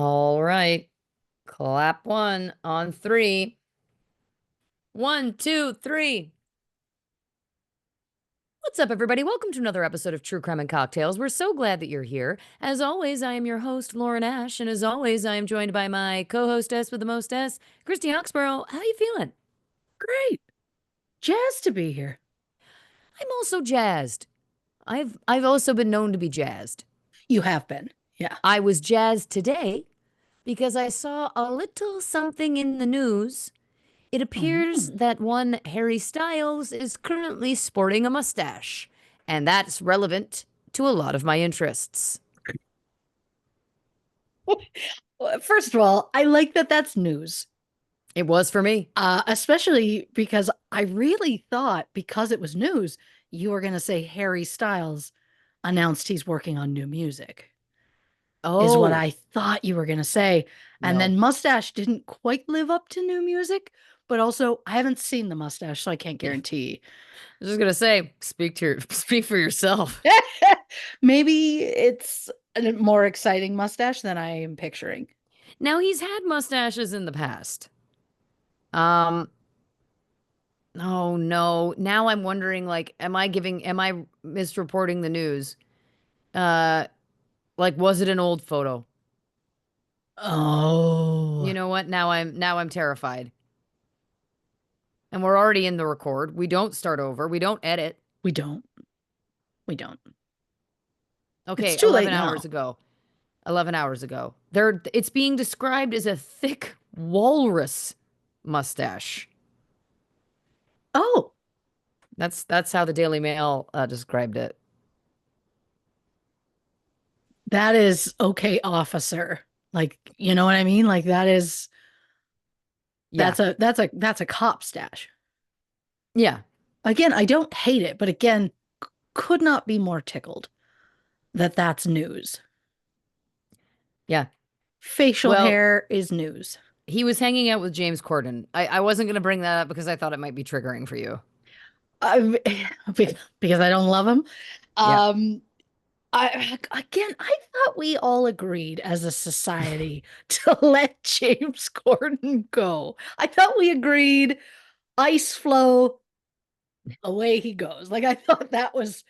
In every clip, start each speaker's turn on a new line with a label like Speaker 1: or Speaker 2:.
Speaker 1: All right. Clap one on three. One, two, three. What's up, everybody? Welcome to another episode of True Crime and Cocktails. We're so glad that you're here. As always, I am your host, Lauren Ash, and as always, I am joined by my co-hostess with the mostess, Christy Oxborrow. How you feeling?
Speaker 2: Great. Jazzed to be here.
Speaker 1: I'm also jazzed. I've also been known to be jazzed.
Speaker 2: You have been. Yeah.
Speaker 1: I was jazzed today because I saw a little something in the news. It appears
Speaker 2: Mm.
Speaker 1: that one Harry Styles is currently sporting a mustache, and that's relevant to a lot of my interests.
Speaker 2: Well, first of all, I like that that's news,
Speaker 1: It was for me.
Speaker 2: especially because I really thought because it was news, you were going to say Harry Styles announced he's working on new music, is what
Speaker 1: Oh,
Speaker 2: I thought you were going to say. And
Speaker 1: no.
Speaker 2: then Mustache didn't quite live up to new music, but also I haven't seen the mustache, so I can't
Speaker 1: Yeah.
Speaker 2: guarantee.
Speaker 1: I was just gonna say, speak for yourself.
Speaker 2: Maybe it's a more exciting mustache than I am picturing.
Speaker 1: Now he's had mustaches in the past. Um, oh no. Now I'm wondering, like, am I misreporting the news? Uh, like, was it an old photo? You
Speaker 2: Oh,
Speaker 1: know what? Now I'm terrified. And we're already in the record. We don't start over. We don't edit.
Speaker 2: we don't. We don't. It's
Speaker 1: Okay,
Speaker 2: too late
Speaker 1: 11 hours
Speaker 2: now.
Speaker 1: ago. 11 hours ago. It's being described as a thick walrus mustache.
Speaker 2: Oh,
Speaker 1: That's how the Daily Mail described it.
Speaker 2: that is okay, officer. Like, you know what I mean? Like
Speaker 1: Yeah.
Speaker 2: that's a cop stash.
Speaker 1: Yeah.
Speaker 2: Again, I don't hate it, but again, could not be more tickled that that's news.
Speaker 1: Yeah.
Speaker 2: Facial
Speaker 1: Well,
Speaker 2: hair is news.
Speaker 1: he was hanging out with James Corden. I wasn't going to bring that up because I thought it might be triggering for you.
Speaker 2: I, because I don't love him.
Speaker 1: Yeah.
Speaker 2: Um, I thought we all agreed as a society to let James Corden go. I thought we agreed ice flow, away he goes. Like I thought that was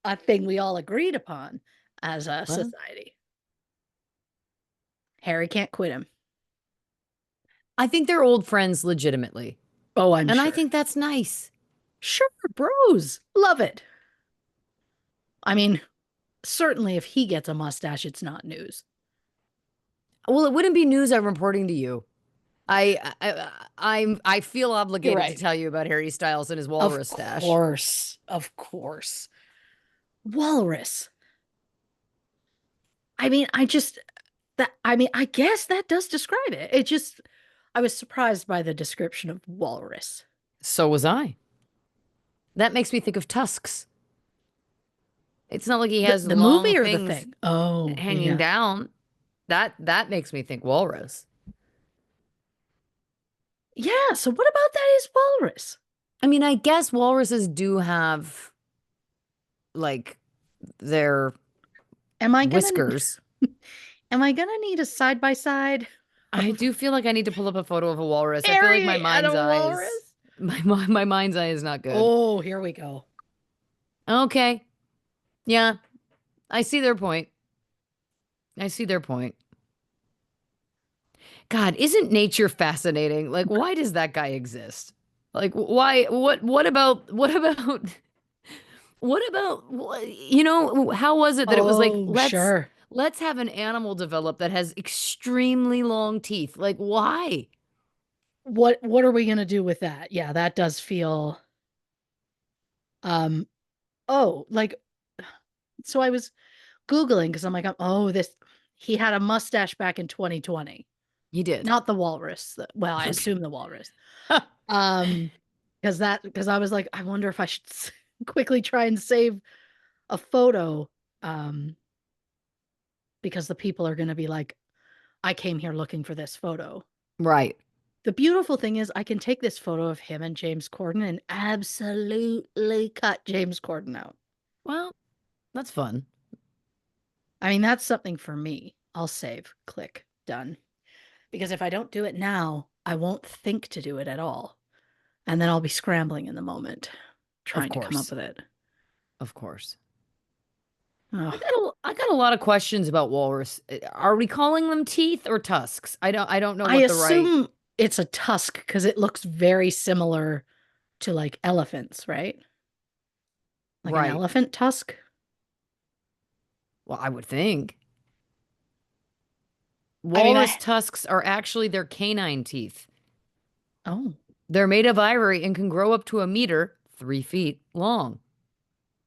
Speaker 2: a thing we all agreed upon as a
Speaker 1: Well,
Speaker 2: society. Harry can't quit him.
Speaker 1: I think they're old friends legitimately.
Speaker 2: Oh, I'm
Speaker 1: And I
Speaker 2: sure.
Speaker 1: think that's nice.
Speaker 2: Sure, bros. Love it. I mean, certainly if he gets a mustache, it's not news.
Speaker 1: Well, it wouldn't be news I'm reporting to you. I feel
Speaker 2: You're
Speaker 1: obligated to
Speaker 2: right.
Speaker 1: tell you about Harry Styles and his
Speaker 2: Of
Speaker 1: walrus stash.
Speaker 2: course. Of course. Walrus. I mean, I guess that does describe it. It just I was surprised by the description of walrus.
Speaker 1: So was I. That makes me think of tusks. It's not like he
Speaker 2: The
Speaker 1: has
Speaker 2: the
Speaker 1: long
Speaker 2: movie or the
Speaker 1: things
Speaker 2: thing? Oh,
Speaker 1: hanging
Speaker 2: yeah.
Speaker 1: down. That makes me think walrus.
Speaker 2: Yeah, so what about that is walrus?
Speaker 1: I mean, I guess walruses do have like their
Speaker 2: Am I gonna
Speaker 1: whiskers.
Speaker 2: am I gonna need a side by side
Speaker 1: I
Speaker 2: of
Speaker 1: do feel like I need to pull up a photo of a walrus. I feel like my
Speaker 2: Harry and
Speaker 1: mind's
Speaker 2: a
Speaker 1: eye is
Speaker 2: walrus?
Speaker 1: my mind's eye is not good.
Speaker 2: Oh, here we go.
Speaker 1: Okay. Yeah, I see their point. I see their point. God, isn't nature fascinating? Like, why does that guy exist? Like, why? How was it that it was like,
Speaker 2: Oh, sure.
Speaker 1: let's have an animal develop that has extremely long teeth? Like, why?
Speaker 2: What are we gonna do with that? Yeah, that does feel um oh, like so I was Googling because I'm like, oh, this he had a mustache back in 2020.
Speaker 1: He did.
Speaker 2: Not the walrus. Well, I
Speaker 1: Okay.
Speaker 2: assume the walrus. Um, because I was like, I wonder if I should quickly try and save a photo. Um, because the people are gonna be like, I came here looking for this photo.
Speaker 1: Right.
Speaker 2: The beautiful thing is I can take this photo of him and James Corden and absolutely cut James Corden out.
Speaker 1: Well, that's fun.
Speaker 2: I mean, that's something for me. I'll save. Click. done. Because if I don't do it now, I won't think to do it at all. And then I'll be scrambling in the moment,
Speaker 1: Of
Speaker 2: trying to come up
Speaker 1: course.
Speaker 2: with it.
Speaker 1: Of course.
Speaker 2: Oh,
Speaker 1: I got a lot of questions about walrus. Are we calling them teeth or tusks? I don't know
Speaker 2: I
Speaker 1: what the right.
Speaker 2: assume it's a tusk because it looks very similar to like elephants, right? Like an
Speaker 1: Right.
Speaker 2: elephant tusk.
Speaker 1: Well, I would think.
Speaker 2: I mean,
Speaker 1: Walrus tusks are actually their canine teeth.
Speaker 2: oh
Speaker 1: They're made of ivory and can grow up to a meter, 3 feet long.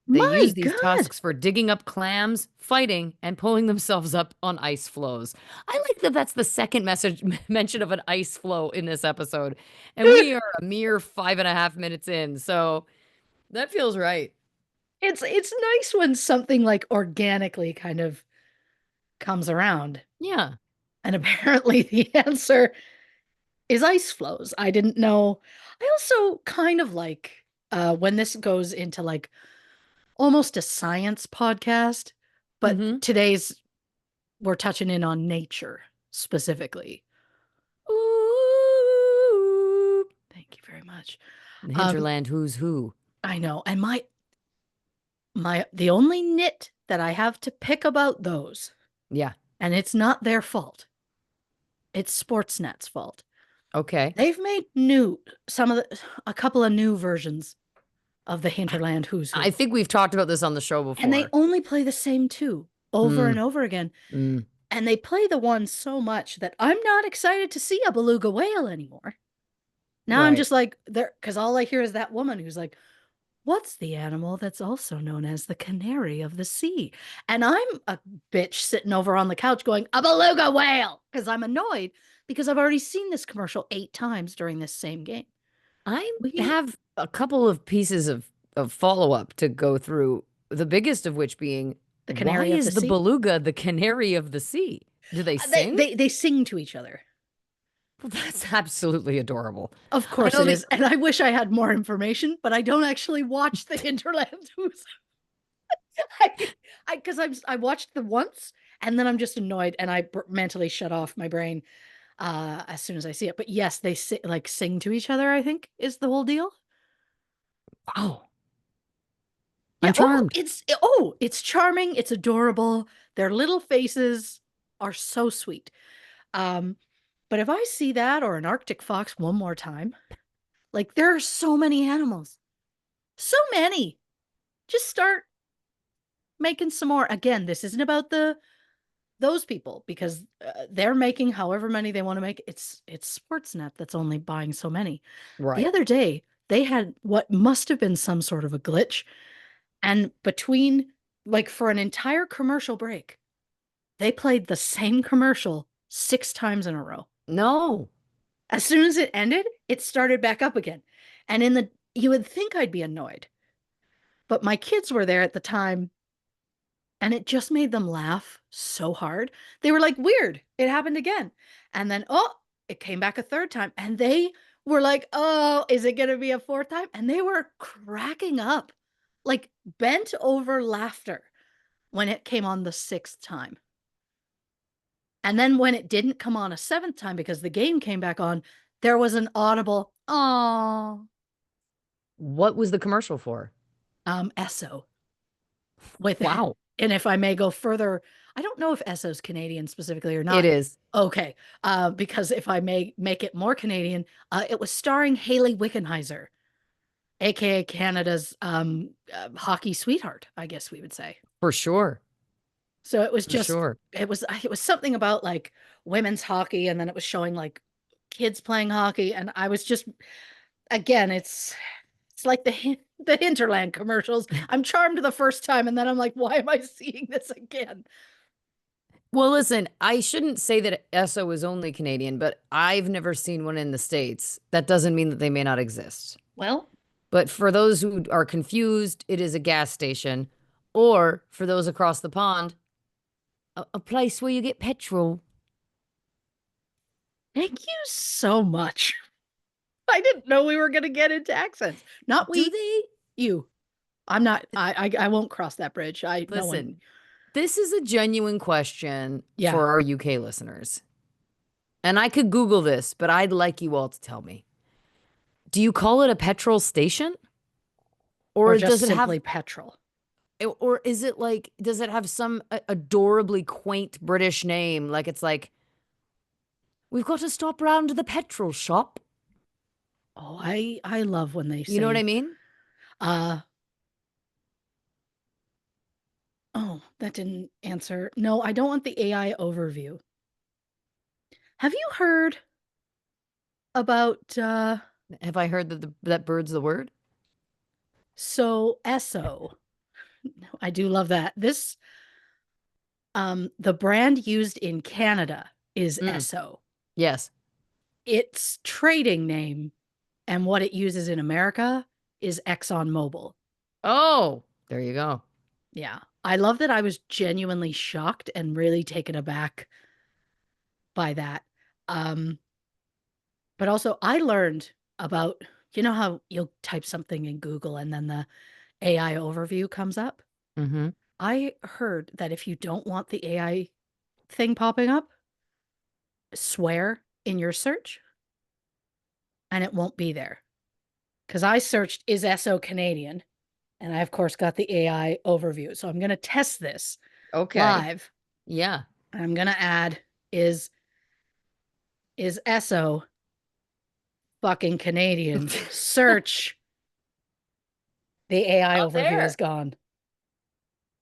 Speaker 1: They
Speaker 2: my
Speaker 1: use these
Speaker 2: God.
Speaker 1: tusks for digging up clams, fighting, and pulling themselves up on ice floes. I like that that's the second message mention of an ice floe in this episode. And we are a mere 5.5 minutes in. So that feels right.
Speaker 2: It's nice when something like organically kind of comes around.
Speaker 1: Yeah.
Speaker 2: And apparently the answer is ice flows. I didn't know. I also kind of like when this goes into like almost a science podcast, but
Speaker 1: Mm-hmm.
Speaker 2: today's we're touching in on nature specifically.
Speaker 1: Ooh.
Speaker 2: Thank you very much.
Speaker 1: The
Speaker 2: Um,
Speaker 1: hinterland who's who.
Speaker 2: I know. And the only nit that I have to pick about those,
Speaker 1: Yeah.
Speaker 2: and it's not their fault. It's Sportsnet's fault.
Speaker 1: Okay.
Speaker 2: They've made new some of a couple of new versions of the Hinterland Who's
Speaker 1: I
Speaker 2: Who.
Speaker 1: think we've talked about this on the show
Speaker 2: And they
Speaker 1: before.
Speaker 2: only play the same two over and
Speaker 1: Mm,
Speaker 2: over again.
Speaker 1: mm,
Speaker 2: And they play the one so much that I'm not excited to see a beluga whale anymore. Now I'm
Speaker 1: right.
Speaker 2: just like, there, because all I hear is that woman who's like, what's the animal that's also known as the canary of the sea? And I'm a bitch sitting over on the couch going, a beluga whale, because I'm annoyed because I've already seen this commercial 8 times during this same game.
Speaker 1: I
Speaker 2: We,
Speaker 1: have a couple of pieces of follow-up to go through, the biggest of which being,
Speaker 2: the
Speaker 1: why
Speaker 2: canary of the
Speaker 1: is the
Speaker 2: sea,
Speaker 1: beluga the canary of the sea? Do they
Speaker 2: they,
Speaker 1: sing?
Speaker 2: they, they sing to each other.
Speaker 1: Well, that's absolutely adorable.
Speaker 2: Of
Speaker 1: I
Speaker 2: course
Speaker 1: know
Speaker 2: it
Speaker 1: the
Speaker 2: is. And I wish I had more information, but I don't actually watch the Hinterland Who's. I watched the once and then I'm just annoyed and I mentally shut off my brain as soon as I see it. But yes, they sing to each other, I think is the whole deal.
Speaker 1: wow.
Speaker 2: Yeah.
Speaker 1: I'm charmed.
Speaker 2: It's charming. It's adorable. Their little faces are so sweet. Um, but if I see that or an Arctic fox one more time, like there are so many animals, so many. Just start making some more. Again, this isn't about those people because they're making however many they want to make. It's Sportsnet that's only buying so many. The
Speaker 1: Right.
Speaker 2: other day, they had what must have been some sort of a glitch, and between like for an entire commercial break, they played the same commercial 6 times in a row.
Speaker 1: No.
Speaker 2: As soon as it ended, it started back up again. And you would think I'd be annoyed, but my kids were there at the time and it just made them laugh so hard. They were like, weird, it happened again. And then, oh, it came back a third time. And they were like, oh, is it going to be a fourth time? And they were cracking up, like bent over laughter when it came on the sixth time. And then when it didn't come on a seventh time because the game came back on, there was an audible, oh,
Speaker 1: What was the commercial for?
Speaker 2: Esso with
Speaker 1: Wow.
Speaker 2: and if I may go further, I don't know if Esso's Canadian specifically or
Speaker 1: It
Speaker 2: not.
Speaker 1: is.
Speaker 2: Okay, because if I may make it more Canadian, it was starring Haley Wickenheiser, aka Canada's hockey sweetheart, I guess we would say.
Speaker 1: For sure.
Speaker 2: So it was
Speaker 1: For
Speaker 2: just
Speaker 1: sure.
Speaker 2: it was something about like women's hockey, and then it was showing like kids playing hockey, and I was just again, it's like the Hinterland commercials. I'm charmed the first time, and then I'm like, why am I seeing this again?
Speaker 1: Well, listen, I shouldn't say that Esso is only Canadian, but I've never seen one in the States. That doesn't mean that they may not exist.
Speaker 2: Well,
Speaker 1: But for those who are confused, it is a gas station. Or for those across the pond, a place where you get petrol.
Speaker 2: thank you so much. I didn't know we were going to get into accents. Not
Speaker 1: Do
Speaker 2: we,
Speaker 1: they?
Speaker 2: you. I'm not. I won't cross that bridge. No one.
Speaker 1: Listen, this is a genuine question
Speaker 2: Yeah.
Speaker 1: for our UK listeners. and I could Google this, but I'd like you all to tell me. Do you call it a petrol station?
Speaker 2: Or
Speaker 1: Or
Speaker 2: just
Speaker 1: does it have,
Speaker 2: simply petrol?
Speaker 1: or is it like, does it have some adorably quaint British name? Like it's like, we've got to stop round the petrol shop.
Speaker 2: Oh, I love when they
Speaker 1: You know what I
Speaker 2: say,
Speaker 1: mean?
Speaker 2: uh, oh, that didn't answer. No, I don't want the AI overview. Have you heard about
Speaker 1: Have I heard that that bird's the word?
Speaker 2: so Esso? I do love that. This the brand used in Canada is
Speaker 1: Mm,
Speaker 2: Esso.
Speaker 1: yes.
Speaker 2: Its trading name and what it uses in America is ExxonMobil.
Speaker 1: Oh, there you go.
Speaker 2: Yeah. I love that I was genuinely shocked and really taken aback by that. Um, but also I learned about, you know how you'll type something in Google and then the AI overview comes up?
Speaker 1: Mm-hmm.
Speaker 2: I heard that if you don't want the AI thing popping up, swear in your search and it won't be there. Because I searched, is SO Canadian? And I, of course, got the AI overview. So I'm going to test this
Speaker 1: Okay.
Speaker 2: live.
Speaker 1: Yeah.
Speaker 2: And I'm going to add, is, is SO fucking Canadian? Search. The AI
Speaker 1: Not
Speaker 2: overview is
Speaker 1: there.
Speaker 2: gone.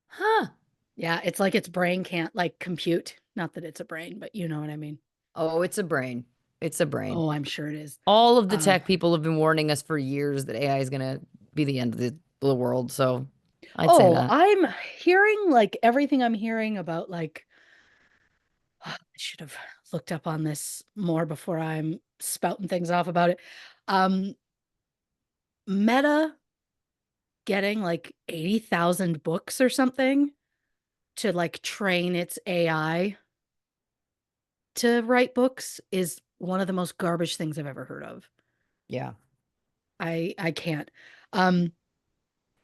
Speaker 1: Huh.
Speaker 2: Yeah, it's like its brain can't like compute. Not that it's a brain, but you know what I mean.
Speaker 1: Oh, it's a brain. It's a brain.
Speaker 2: Oh, I'm sure it is.
Speaker 1: All of the
Speaker 2: Um,
Speaker 1: tech people have been warning us for years that AI is going to be the end of the world. So I'd say
Speaker 2: oh,
Speaker 1: that.
Speaker 2: I'm hearing like everything I'm hearing about like I should have looked up on this more before I'm spouting things off about it. Um, Meta getting like 80,000 books or something to like train its AI to write books is one of the most garbage things I've ever heard of.
Speaker 1: Yeah.
Speaker 2: I can't. Um,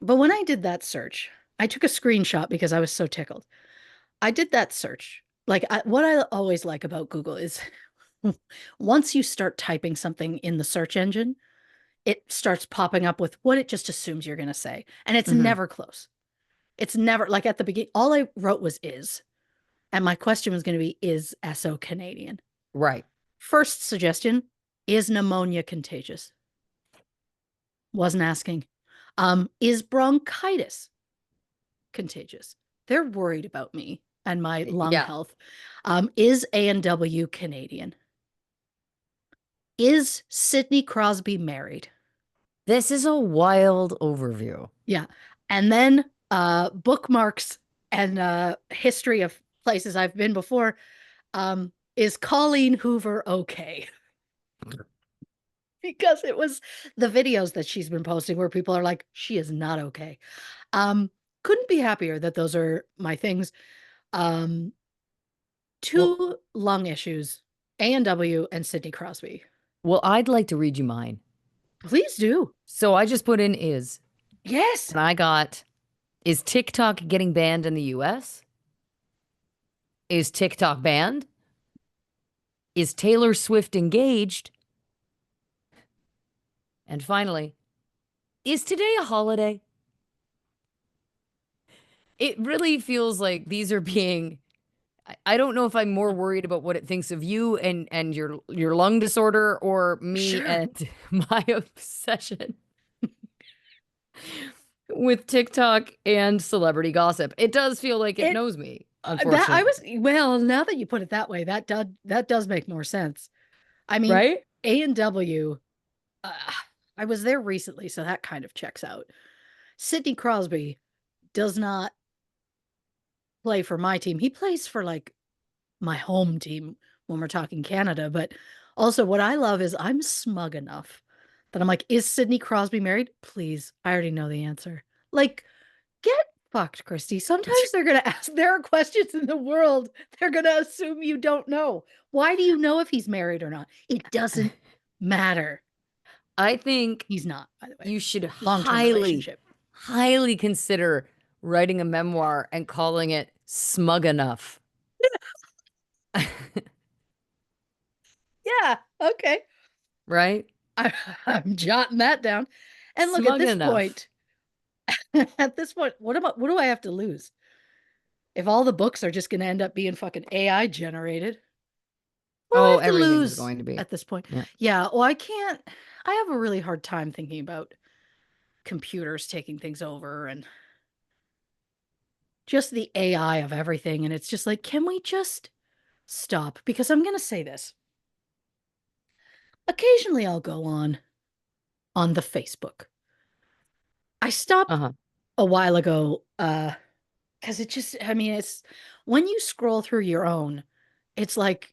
Speaker 2: but when I did that search, I took a screenshot because I was so tickled. I did that search. Like what I always like about Google is once you start typing something in the search engine, it starts popping up with what it just assumes you're going to say. And it's
Speaker 1: Hmm.
Speaker 2: never close. It's never like at the beginning, all I wrote was is. And my question was going to be, is SO Canadian?
Speaker 1: Right.
Speaker 2: First suggestion, is pneumonia contagious? Wasn't asking. Is bronchitis contagious? They're worried about me and my lung
Speaker 1: Yeah.
Speaker 2: health. Is A&W Canadian? Is Sidney Crosby married?
Speaker 1: This is a wild overview.
Speaker 2: Yeah. And then bookmarks and history of places I've been before. Is Colleen Hoover okay? Because it was the videos that she's been posting where people are like, she is not okay. Couldn't be happier that those are my things. Um,
Speaker 1: Well,
Speaker 2: two lung issues, A&W and Sidney Crosby.
Speaker 1: well, I'd like to read you mine.
Speaker 2: Please do.
Speaker 1: So I just put in is,
Speaker 2: Yes.
Speaker 1: and I got, is TikTok getting banned in the US? Is TikTok banned? Is Taylor Swift engaged? And finally, is today a holiday? It really feels like these are being, I don't know if I'm more worried about what it thinks of you and your lung disorder or me
Speaker 2: Sure.
Speaker 1: and my obsession with TikTok and celebrity gossip. It does feel like it
Speaker 2: It
Speaker 1: knows me,
Speaker 2: that I
Speaker 1: unfortunately.
Speaker 2: was well, now that you put it that way, that does make more sense. I mean,
Speaker 1: Right?
Speaker 2: A&W, uh, I was there recently, so that kind of checks out. Sidney Crosby does not play for my team. He plays for like my home team when we're talking Canada. But also, what I love is I'm smug enough that I'm like, is Sidney Crosby married? Please. I already know the answer. Like, get fucked, Christy. Sometimes they're going to ask, there are questions in the world they're going to assume you don't know. Why do you know if he's married or not? It doesn't matter.
Speaker 1: I think
Speaker 2: He's not, by the way.
Speaker 1: you should
Speaker 2: Long term
Speaker 1: highly,
Speaker 2: relationship.
Speaker 1: highly consider writing a memoir and calling it Smug Enough.
Speaker 2: Yeah. Okay.
Speaker 1: right?
Speaker 2: I, I'm jotting that down. And look,
Speaker 1: Smug enough.
Speaker 2: at this point, what do I have to lose? If all the books are just going to end up being fucking AI generated, what do I
Speaker 1: Oh,
Speaker 2: have to
Speaker 1: everything is
Speaker 2: lose
Speaker 1: going to be.
Speaker 2: at this point?
Speaker 1: Yeah.
Speaker 2: Yeah. Well, I can't, I have a really hard time thinking about computers taking things over and just the AI of everything. And it's just like, can we just stop? Because I'm going to say this. Occasionally I'll go on the Facebook. I stopped
Speaker 1: Uh-huh.
Speaker 2: a while ago because it just, I mean, it's when you scroll through your own, it's like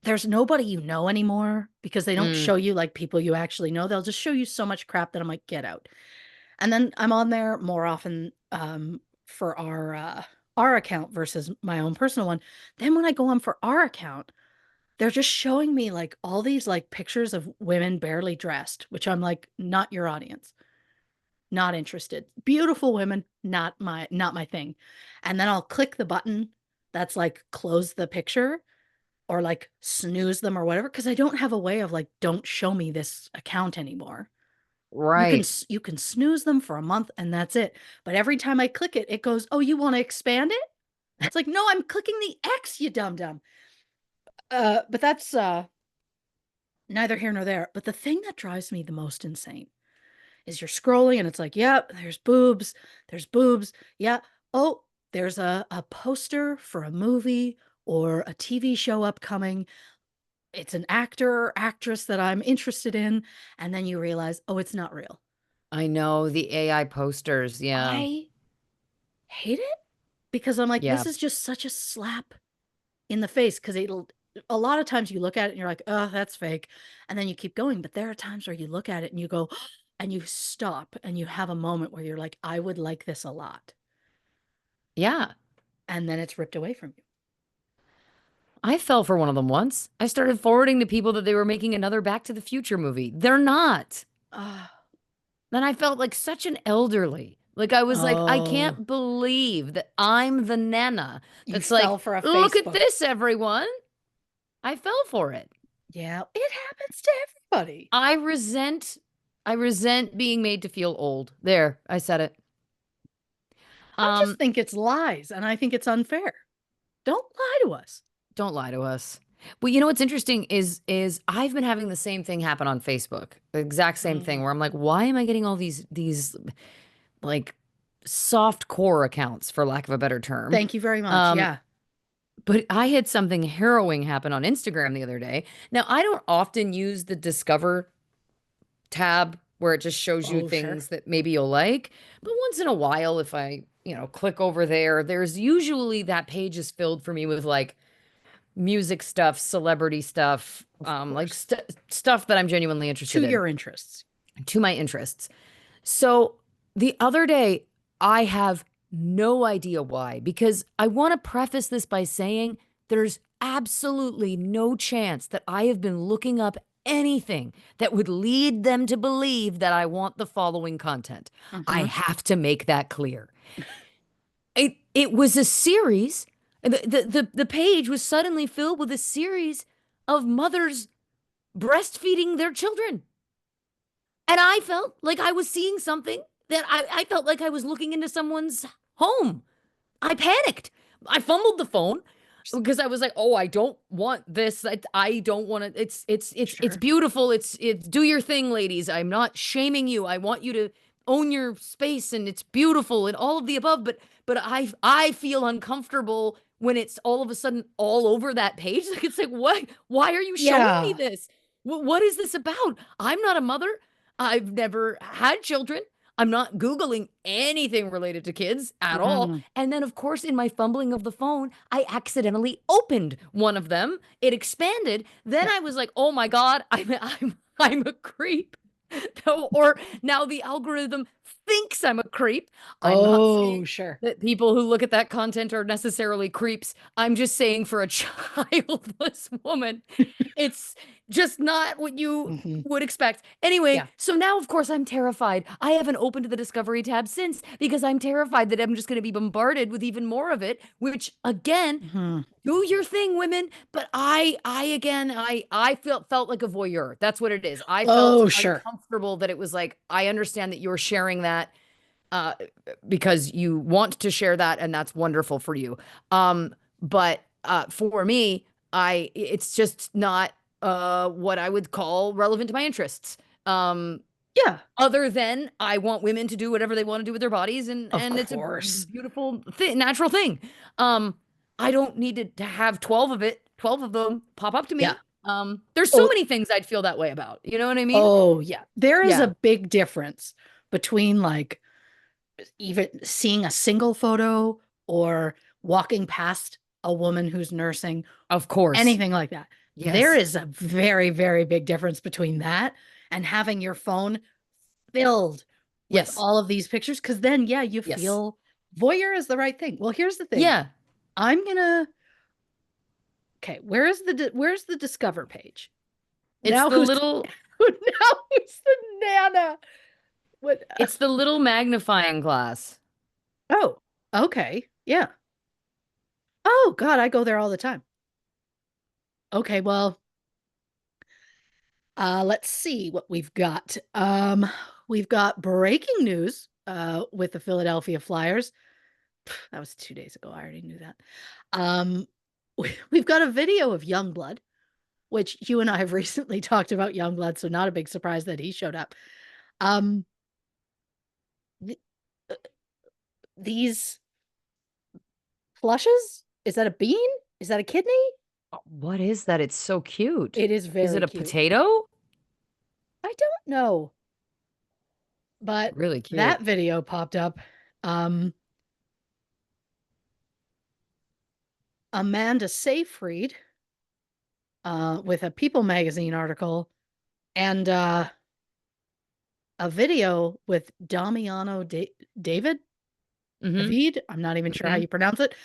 Speaker 2: there's nobody you know anymore because they don't
Speaker 1: Mm,
Speaker 2: show you like people you actually know. They'll just show you so much crap that I'm like, get out. And then I'm on there more often for our account versus my own personal one. Then when I go on for our account, they're just showing me like all these like pictures of women barely dressed, which I'm like, not your audience. Not interested. Beautiful women, not my thing. And then I'll click the button that's like close the picture or like snooze them or whatever because I don't have a way of like don't show me this account anymore. You can
Speaker 1: right.
Speaker 2: you can snooze them for a month and that's it. But every time I click it, it goes, "Oh, you want to expand it?" It's like, "No, I'm clicking the X, you dum dum." But that's neither here nor there. But the thing that drives me the most insane is you're scrolling and it's like, yep, there's boobs. Yeah. Oh, there's a poster for a movie or a TV show upcoming. It's an actor or actress that I'm interested in. And then you realize, oh, it's not real.
Speaker 1: I know the AI posters. Yeah.
Speaker 2: I hate it because I'm like,
Speaker 1: Yeah.
Speaker 2: this is just such a slap in the face because it'll a lot of times you look at it and you're like, oh, that's fake. And then you keep going. But there are times where you look at it and you go, and you stop and you have a moment where you're like, I would like this a lot.
Speaker 1: Yeah.
Speaker 2: And then it's ripped away from you.
Speaker 1: I fell for one of them once. I started forwarding to people that they were making another Back to the Future movie. They're not.
Speaker 2: Oh,
Speaker 1: Then I felt like such an elderly. Like I was like, I
Speaker 2: oh,
Speaker 1: can't believe that I'm the nana
Speaker 2: you
Speaker 1: that's like,
Speaker 2: fell for a
Speaker 1: look at
Speaker 2: Facebook.
Speaker 1: this, everyone. I fell for it.
Speaker 2: Yeah, it happens to everybody.
Speaker 1: I resent I resent being made to feel old. There, I said it.
Speaker 2: I just
Speaker 1: Um,
Speaker 2: think it's lies and I think it's unfair. Don't lie to us.
Speaker 1: don't lie to us. Well, you know what's interesting is I've been having the same thing happen on Facebook. The exact same thing
Speaker 2: Mm.
Speaker 1: where I'm like, why am I getting all these like soft core accounts for lack of a better term?
Speaker 2: Thank you very much.
Speaker 1: Um,
Speaker 2: Yeah.
Speaker 1: but I had something harrowing happen on Instagram the other day. Now, I don't often use the discover tab where it just shows you
Speaker 2: Oh, sure.
Speaker 1: things that maybe you'll like. But once in a while, if I, click over there, there's usually that page is filled for me with like music stuff, celebrity stuff,
Speaker 2: Of
Speaker 1: like
Speaker 2: course.
Speaker 1: stuff that I'm genuinely
Speaker 2: To
Speaker 1: interested in,
Speaker 2: your interests.
Speaker 1: to my interests. So the other day, I have no idea why, because I want to preface this by saying there's absolutely no chance that I have been looking up anything that would lead them to believe that I want the following content. I
Speaker 2: Hmm.
Speaker 1: have to make that clear. It was a series. The page was suddenly filled with a series of mothers breastfeeding their children. And I felt like I was seeing something that I felt like I was looking into someone's home. I panicked. I fumbled the phone because I was like, "Oh, I don't want this. I don't want to. It's
Speaker 2: Sure.
Speaker 1: beautiful. It's do your thing, ladies. I'm not shaming you. I want you to own your space and it's beautiful and all of the above. But I feel uncomfortable when it's all of a sudden all over that page. Like it's like what? Why are you showing me
Speaker 2: Yeah.
Speaker 1: this? What is this about? I'm not a mother. I've never had children. I'm not Googling anything related to kids at all.
Speaker 2: Mhm.
Speaker 1: And then, of course, in my fumbling of the phone, I accidentally opened one of them. It expanded. Then I was like, "Oh my God, I'm a creep." Or now the algorithm thinks I'm a creep. I'm not
Speaker 2: Oh,
Speaker 1: saying
Speaker 2: sure.
Speaker 1: that people who look at that content are necessarily creeps. I'm just saying for a childless woman, it's just not what you
Speaker 2: Hmm.
Speaker 1: would expect. Anyway,
Speaker 2: Yeah.
Speaker 1: so now, of course, I'm terrified. I haven't opened the Discovery tab since because I'm terrified that I'm just going to be bombarded with even more of it, which again,
Speaker 2: Hmm.
Speaker 1: do your thing, women. But I felt like a voyeur. That's what it is. I felt
Speaker 2: Oh, sure.
Speaker 1: uncomfortable that it was like, I understand that you're sharing that uh, because you want to share that, and that's wonderful for you. But for me, it's just not what I would call relevant to my interests. Um,
Speaker 2: Yeah,
Speaker 1: Other than I want women to do whatever they want to do with their bodies, and
Speaker 2: of
Speaker 1: it's a
Speaker 2: course.
Speaker 1: beautiful thing, natural thing. Um, I don't need to have 12 of them pop up to
Speaker 2: Yeah.
Speaker 1: me. There's so
Speaker 2: Oh,
Speaker 1: many things I'd feel that way about. You know what I mean?
Speaker 2: oh, yeah. There is a
Speaker 1: Yeah,
Speaker 2: big difference between like even seeing a single photo or walking past a woman who's nursing,
Speaker 1: of course.
Speaker 2: anything like that. There
Speaker 1: Yes.
Speaker 2: is a very, very big difference between that and having your phone filled with
Speaker 1: Yes.
Speaker 2: all of these pictures. Cause then, yeah, you
Speaker 1: Yes.
Speaker 2: feel voyeur is the right thing. Well, here's the thing.
Speaker 1: Yeah.
Speaker 2: I'm gonna, okay, where's the discover page?
Speaker 1: It's
Speaker 2: Now
Speaker 1: the
Speaker 2: who's
Speaker 1: little
Speaker 2: now who's the Nana? What?
Speaker 1: it's the little magnifying glass.
Speaker 2: Oh, okay. Yeah. Oh God, I go there all the time. Okay, well, let's see what we've got. We've got breaking news with the Philadelphia Flyers. That was 2 days ago. I already knew that. Um, we've got a video of Youngblood, which you and I have recently talked about Youngblood, so not a big surprise that he showed up. Um, th- uh, these flushes? Is that a bean? Is that a kidney?
Speaker 1: What is that? It's so cute.
Speaker 2: It is
Speaker 1: Is it
Speaker 2: very
Speaker 1: a
Speaker 2: cute.
Speaker 1: potato?
Speaker 2: I don't know, but
Speaker 1: Really cute.
Speaker 2: that video popped up. Um, Amanda Seyfried with a People magazine article and a video with David
Speaker 1: Mm-hmm.
Speaker 2: David. I'm not even sure how
Speaker 1: Mm-hmm.
Speaker 2: you pronounce it.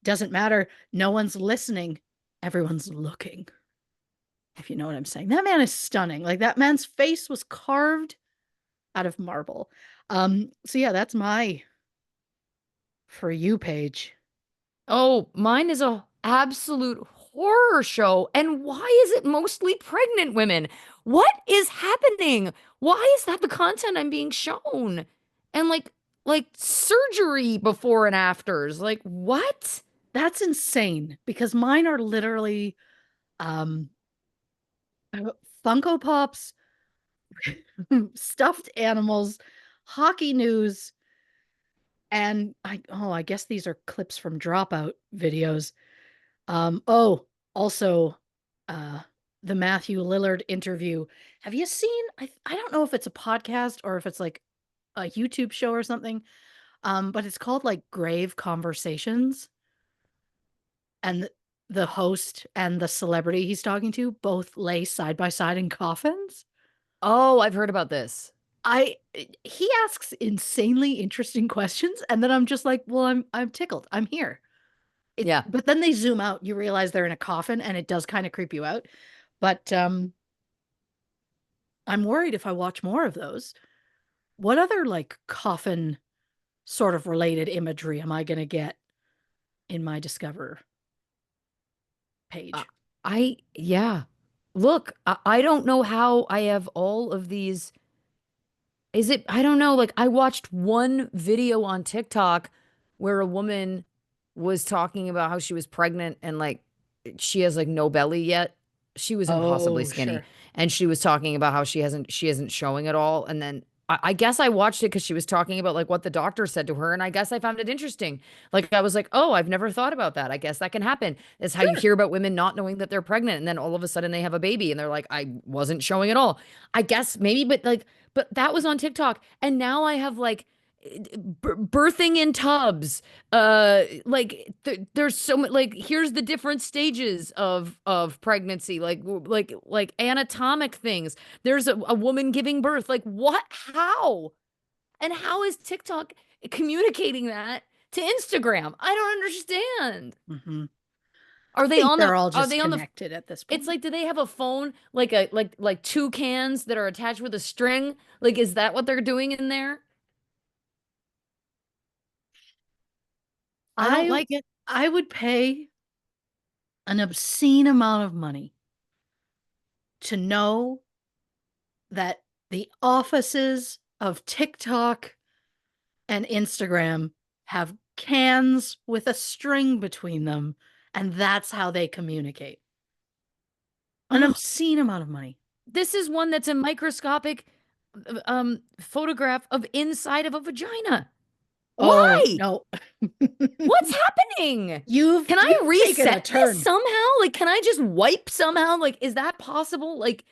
Speaker 2: Doesn't matter. No one's listening. Everyone's looking. If you know what I'm saying. That man is stunning. Like that man's face was carved out of marble. So yeah, that's my for you page.
Speaker 1: Oh, mine is a absolute horror show. And why is it mostly pregnant women? What is happening? Why is that the content I'm being shown? And like surgery before and afters. Like what?
Speaker 2: That's insane because mine are literally um Funko Pops, stuffed animals, hockey news, and I guess these are clips from Dropout videos. Oh, also uh the Matthew Lillard interview. Have you seen I don't know if it's a podcast or if it's like a YouTube show or something. But it's called like Grave Conversations and the host and the celebrity he's talking to both lay side by side in coffins.
Speaker 1: Oh, I've heard about this.
Speaker 2: I He asks insanely interesting questions and then I'm just like, "Well, I'm tickled. I'm here."
Speaker 1: Yeah.
Speaker 2: But then they zoom out, you realize they're in a coffin and it does kind of creep you out. But I'm worried if I watch more of those. What other like coffin sort of related imagery am I going to get in my Discover
Speaker 1: Uh,
Speaker 2: page?
Speaker 1: yeah. Look, I don't know how I have all of these. Is it, I don't know, like I watched one video on TikTok where a woman was talking about how she was pregnant and like she has like no belly yet. She was impossibly
Speaker 2: Oh,
Speaker 1: skinny.
Speaker 2: sure.
Speaker 1: And she was talking about how she isn't showing at all. And then I guess I watched it because she was talking about like what the doctor said to her. And I guess I found it interesting. Like I was like, oh, I've never thought about that. I guess that can happen. It's how you
Speaker 2: Sure.
Speaker 1: hear about women not knowing that they're pregnant. And then all of a sudden they have a baby and they're like, I wasn't showing at all. I guess maybe, but like, but that was on TikTok. And now I have like birthing in tubs. There's so much like here's the different stages of pregnancy, like anatomic things. There's a woman giving birth. Like what? How? And how is TikTok communicating that to Instagram? I don't understand.
Speaker 2: Hmm.
Speaker 1: Are
Speaker 2: I
Speaker 1: they
Speaker 2: think
Speaker 1: on the
Speaker 2: they're all
Speaker 1: are
Speaker 2: just
Speaker 1: they on the
Speaker 2: connected at this
Speaker 1: it's
Speaker 2: point.
Speaker 1: like, do they have a phone like a like two cans that are attached with a string? Like, is that what they're doing in there? I don't
Speaker 2: I
Speaker 1: like it.
Speaker 2: I would pay an obscene amount of money to know that the offices of TikTok and Instagram have cans with a string between them, and that's how they communicate. An
Speaker 1: Oh,
Speaker 2: obscene amount of money.
Speaker 1: this is one that's a microscopic photograph of inside of a vagina.
Speaker 2: Oh,
Speaker 1: Why?
Speaker 2: no.
Speaker 1: What's happening? Can I
Speaker 2: You've taken a
Speaker 1: reset this
Speaker 2: turn.
Speaker 1: somehow? Like, can I just wipe somehow? Like, is that possible? Like,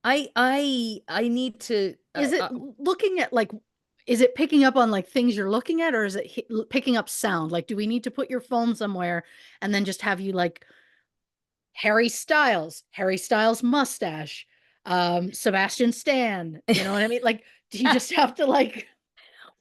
Speaker 1: I need to
Speaker 2: Is it looking at like, is it picking up on like things you're looking at, or is it picking up sound? Like, do we need to put your phone somewhere and then just have you like Harry Styles mustache, Sebastian Stan? You know what I mean? Like, do you just have to like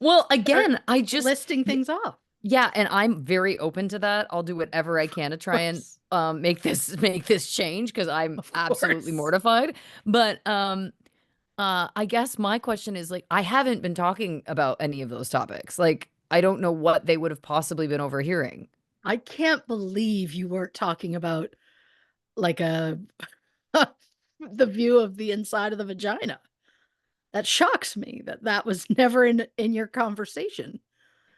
Speaker 1: well,
Speaker 2: start
Speaker 1: again, I just
Speaker 2: listing things off?
Speaker 1: yeah, and I'm very open to that. I'll do whatever I can to
Speaker 2: Of
Speaker 1: try and
Speaker 2: course.
Speaker 1: make this change because I'm
Speaker 2: Of
Speaker 1: absolutely
Speaker 2: course.
Speaker 1: mortified. But I guess my question is like I haven't been talking about any of those topics. Like I don't know what they would have possibly been overhearing.
Speaker 2: I can't believe you weren't talking about like a the view of the inside of the vagina. That shocks me that that was never in your conversation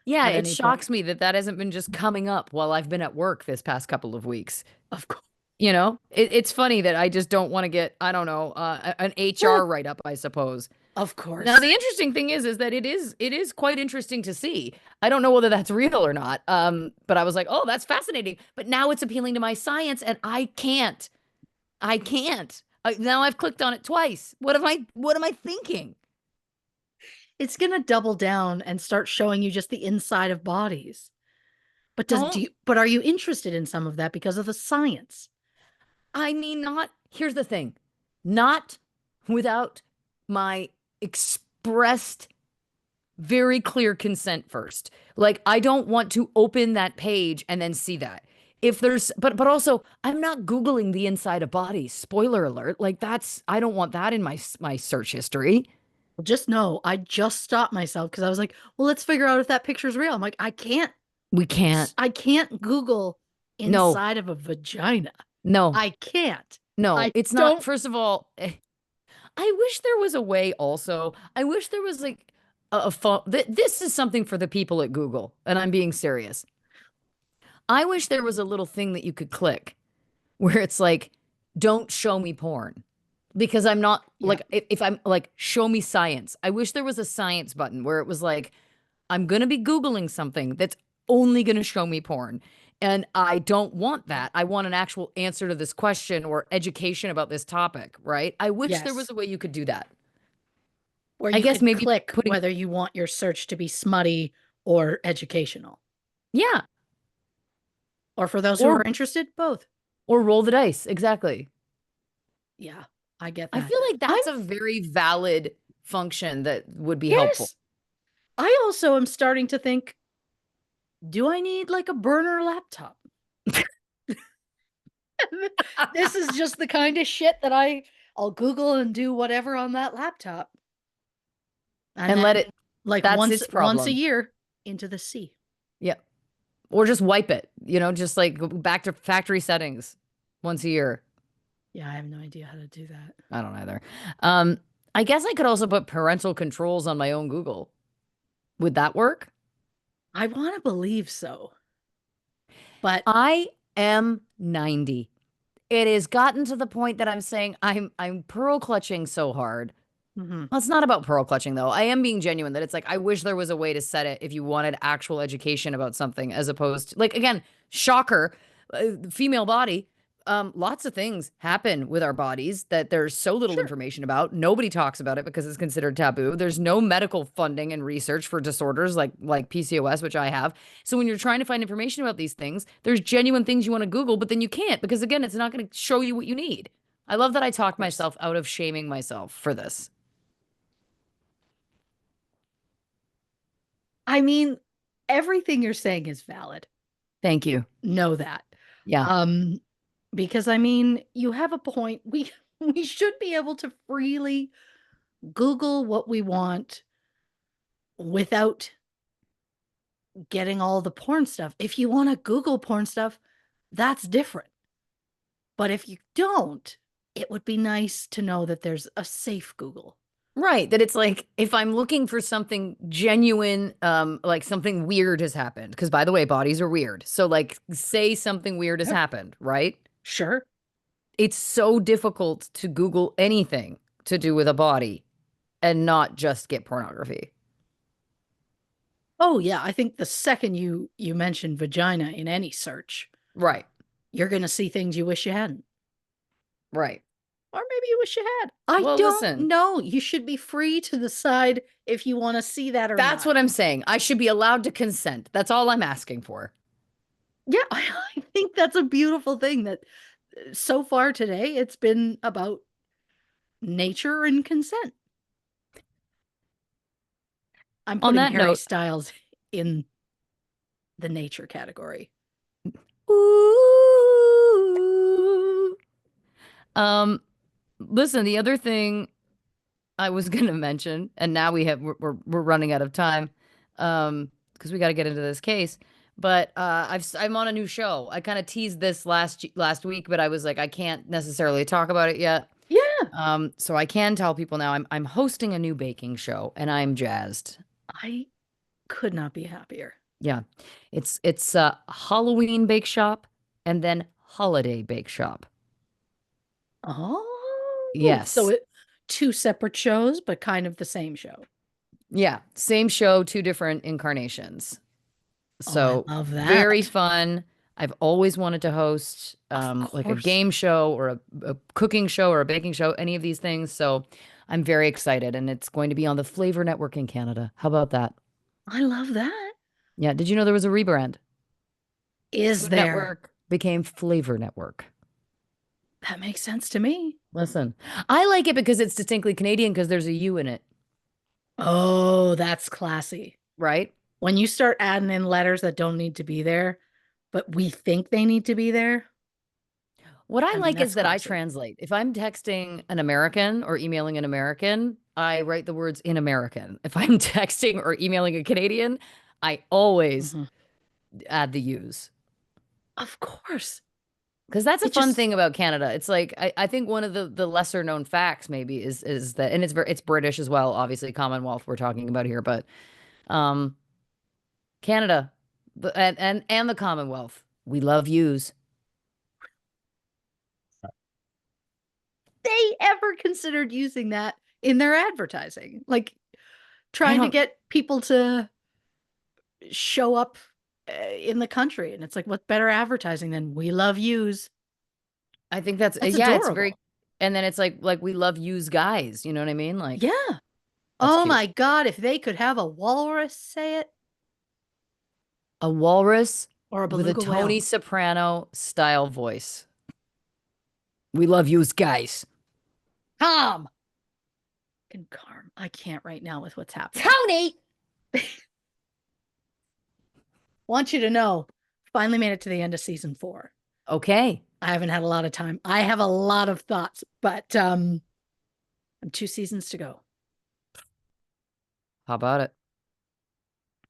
Speaker 1: Yeah,
Speaker 2: at
Speaker 1: it
Speaker 2: any point.
Speaker 1: shocks me that that hasn't been just coming up while I've been at work this past couple of weeks.
Speaker 2: Of course.
Speaker 1: You know, it's funny that I just don't want to get, I don't know, an HR write up, I suppose.
Speaker 2: Of
Speaker 1: Now,
Speaker 2: course.
Speaker 1: the interesting thing is that it is quite interesting to see. I don't know whether that's real or not. But I was like, oh, that's fascinating. But now it's appealing to my science, and I can't. I can't. Now I've clicked on it twice. What am I thinking?
Speaker 2: It's going to double down and start showing you just the inside of bodies. But
Speaker 1: Don't.
Speaker 2: are you interested in some of that because of the science?
Speaker 1: I mean, not. Here's the thing, not without my expressed very clear consent first. Like I don't want to open that page and then see that. If there's but also I'm not googling the inside of bodies. Spoiler alert. Like that's I don't want that in my search history.
Speaker 2: Well, just know I just stopped myself because I was like, well, let's figure out if that picture's real. I'm like,
Speaker 1: We can't.
Speaker 2: I can't Google
Speaker 1: No.
Speaker 2: inside of a vagina.
Speaker 1: No.
Speaker 2: I can't.
Speaker 1: No.
Speaker 2: I
Speaker 1: It's not.
Speaker 2: don't.
Speaker 1: First of all, I wish there was a way also. I wish there was like a phone. This is something for the people at Google, and I'm being serious. I wish there was a little thing that you could click where it's like, don't show me porn. Because I'm not
Speaker 2: Yeah.
Speaker 1: like, if I'm like, show me science. I wish there was a science button where it was like, I'm going to be Googling something that's only going to show me porn. And I don't want that. I want an actual answer to this question or education about this topic, right? I wish there was
Speaker 2: Yes.
Speaker 1: a way you could do that.
Speaker 2: Where
Speaker 1: I
Speaker 2: you
Speaker 1: guess
Speaker 2: could
Speaker 1: maybe
Speaker 2: click
Speaker 1: putting,
Speaker 2: whether you want your search to be smutty or educational.
Speaker 1: yeah,
Speaker 2: Or for those who are
Speaker 1: or
Speaker 2: interested, both.
Speaker 1: roll the dice. Exactly.
Speaker 2: Yeah, I get
Speaker 1: I
Speaker 2: that.
Speaker 1: feel like
Speaker 2: I'm
Speaker 1: that's a very valid function that would be helpful.
Speaker 2: Yes. I also am starting to think, do I need like a burner laptop? This is just the kind of shit that I'll Google and do whatever on that laptop. And
Speaker 1: And
Speaker 2: then
Speaker 1: let it,
Speaker 2: like
Speaker 1: that's its
Speaker 2: once a
Speaker 1: problem.
Speaker 2: year into the sea.
Speaker 1: Yeah. Or just wipe it, just like go back to factory settings once a year.
Speaker 2: Yeah, I have no idea how to do that.
Speaker 1: I don't either. Um, I guess I could also put parental controls on my own Google. Would that work?
Speaker 2: I want to believe so. But
Speaker 1: I am 90. It has gotten to the point that I'm saying I'm pearl clutching so hard.
Speaker 2: mhm,
Speaker 1: Well, it's not about pearl clutching though. I am being genuine that it's like I wish there was a way to set it if you wanted actual education about something as opposed to like again, shocker, female body. Lots of things happen with our bodies that there's so little
Speaker 2: sure.
Speaker 1: information about. Nobody talks about it because it's considered taboo. There's no medical funding and research for disorders like PCOS, which I have. So when you're trying to find information about these things, there's genuine things you want to Google, but then you can't because again, it's not going to show you what you need. I love that I
Speaker 2: Of
Speaker 1: talked
Speaker 2: course.
Speaker 1: myself out of shaming myself for this.
Speaker 2: I mean, everything you're saying is valid.
Speaker 1: Thank you.
Speaker 2: Know that.
Speaker 1: Yeah.
Speaker 2: Um, because I mean, you have a point. We we should be able to freely Google what we want without getting all the porn stuff. If you want to Google porn stuff, that's different. But if you don't, it would be nice to know that there's a safe Google.
Speaker 1: Right. That it's like if I'm looking for something genuine, like something weird has happened. Because by the way, bodies are weird. So like say something weird has
Speaker 2: Yep.
Speaker 1: happened, right?
Speaker 2: Sure.
Speaker 1: It's so difficult to Google anything to do with a body and not just get pornography.
Speaker 2: Oh yeah, I think the second you mention vagina in any search,
Speaker 1: Right.
Speaker 2: you're going to see things you wish you hadn't.
Speaker 1: Right.
Speaker 2: Or maybe you wish you had. I
Speaker 1: Well,
Speaker 2: don't
Speaker 1: listen,
Speaker 2: know. You should be free to decide if you want to see that or
Speaker 1: that's
Speaker 2: not.
Speaker 1: what I'm saying. I should be allowed to consent. That's all I'm asking for.
Speaker 2: Yeah, I think that's a beautiful thing that so far today it's been about nature and consent. I'm
Speaker 1: On
Speaker 2: putting
Speaker 1: that
Speaker 2: Harry
Speaker 1: note,
Speaker 2: Styles in the nature category.
Speaker 1: ooh. Um, listen, the other thing I was going to mention, and now we're running out of time, because we got to get into this case. But I'm on a new show. I kind of teased this last week, but I was like, I can't necessarily talk about it yet.
Speaker 2: Yeah,
Speaker 1: So I can tell people now I'm hosting a new baking show, and I'm jazzed.
Speaker 2: I could not be happier.
Speaker 1: Yeah, it's a Halloween bake shop and then holiday bake shop.
Speaker 2: Oh, so
Speaker 1: Yes.
Speaker 2: it two separate shows, but kind of the same show.
Speaker 1: Yeah, same show, two different incarnations.
Speaker 2: Oh, I
Speaker 1: So
Speaker 2: love
Speaker 1: very
Speaker 2: that.
Speaker 1: fun. I've always wanted to host
Speaker 2: Of
Speaker 1: like a
Speaker 2: course.
Speaker 1: game show or a cooking show or a baking show, any of these things. So I'm very excited, and it's going to be on the Flavor Network in Canada. How about that?
Speaker 2: I love that.
Speaker 1: Yeah. Did you know there was a rebrand?
Speaker 2: Is
Speaker 1: Food
Speaker 2: there?
Speaker 1: Network became Flavor Network.
Speaker 2: That makes sense to me.
Speaker 1: Listen, I like it because it's distinctly Canadian because there's a U in it,
Speaker 2: Oh, that's classy.
Speaker 1: right?
Speaker 2: When you start adding in letters that don't need to be there, but we think they need to be there,
Speaker 1: What I
Speaker 2: I mean,
Speaker 1: like is
Speaker 2: that's
Speaker 1: that I
Speaker 2: classy.
Speaker 1: translate. If I'm texting an American or emailing an American, I write the words in American. If I'm texting or emailing a Canadian, I always
Speaker 2: Mhm.
Speaker 1: add the U's.
Speaker 2: Of course.
Speaker 1: Because that's a
Speaker 2: It
Speaker 1: fun
Speaker 2: just,
Speaker 1: thing about Canada. It's like I think one of the lesser known facts maybe is that, and it's British as well, obviously Commonwealth we're talking about here, but um Canada and the Commonwealth, we love U's.
Speaker 2: they ever considered using that in their advertising, like
Speaker 1: I
Speaker 2: trying to
Speaker 1: don't.
Speaker 2: get people to show up in the country. And it's like, what better advertising than we love yous?
Speaker 1: I think that's
Speaker 2: That's
Speaker 1: yeah, it's very,
Speaker 2: adorable.
Speaker 1: and then it's like we love U's guys. You know what I mean? Like
Speaker 2: Yeah.
Speaker 1: that's
Speaker 2: Oh
Speaker 1: cute.
Speaker 2: my God. If they could have a walrus say it
Speaker 1: A walrus
Speaker 2: or a
Speaker 1: with a
Speaker 2: beluga
Speaker 1: Tony
Speaker 2: whale.
Speaker 1: Soprano style voice. We love U's guys.
Speaker 2: Tom and Carm. I can't right now with what's happening.
Speaker 1: Tony.
Speaker 2: Want you to know, finally made it to the end of season 4.
Speaker 1: Okay.
Speaker 2: I haven't had a lot of time. I have a lot of thoughts, but I'm 2 seasons to go.
Speaker 1: How about it?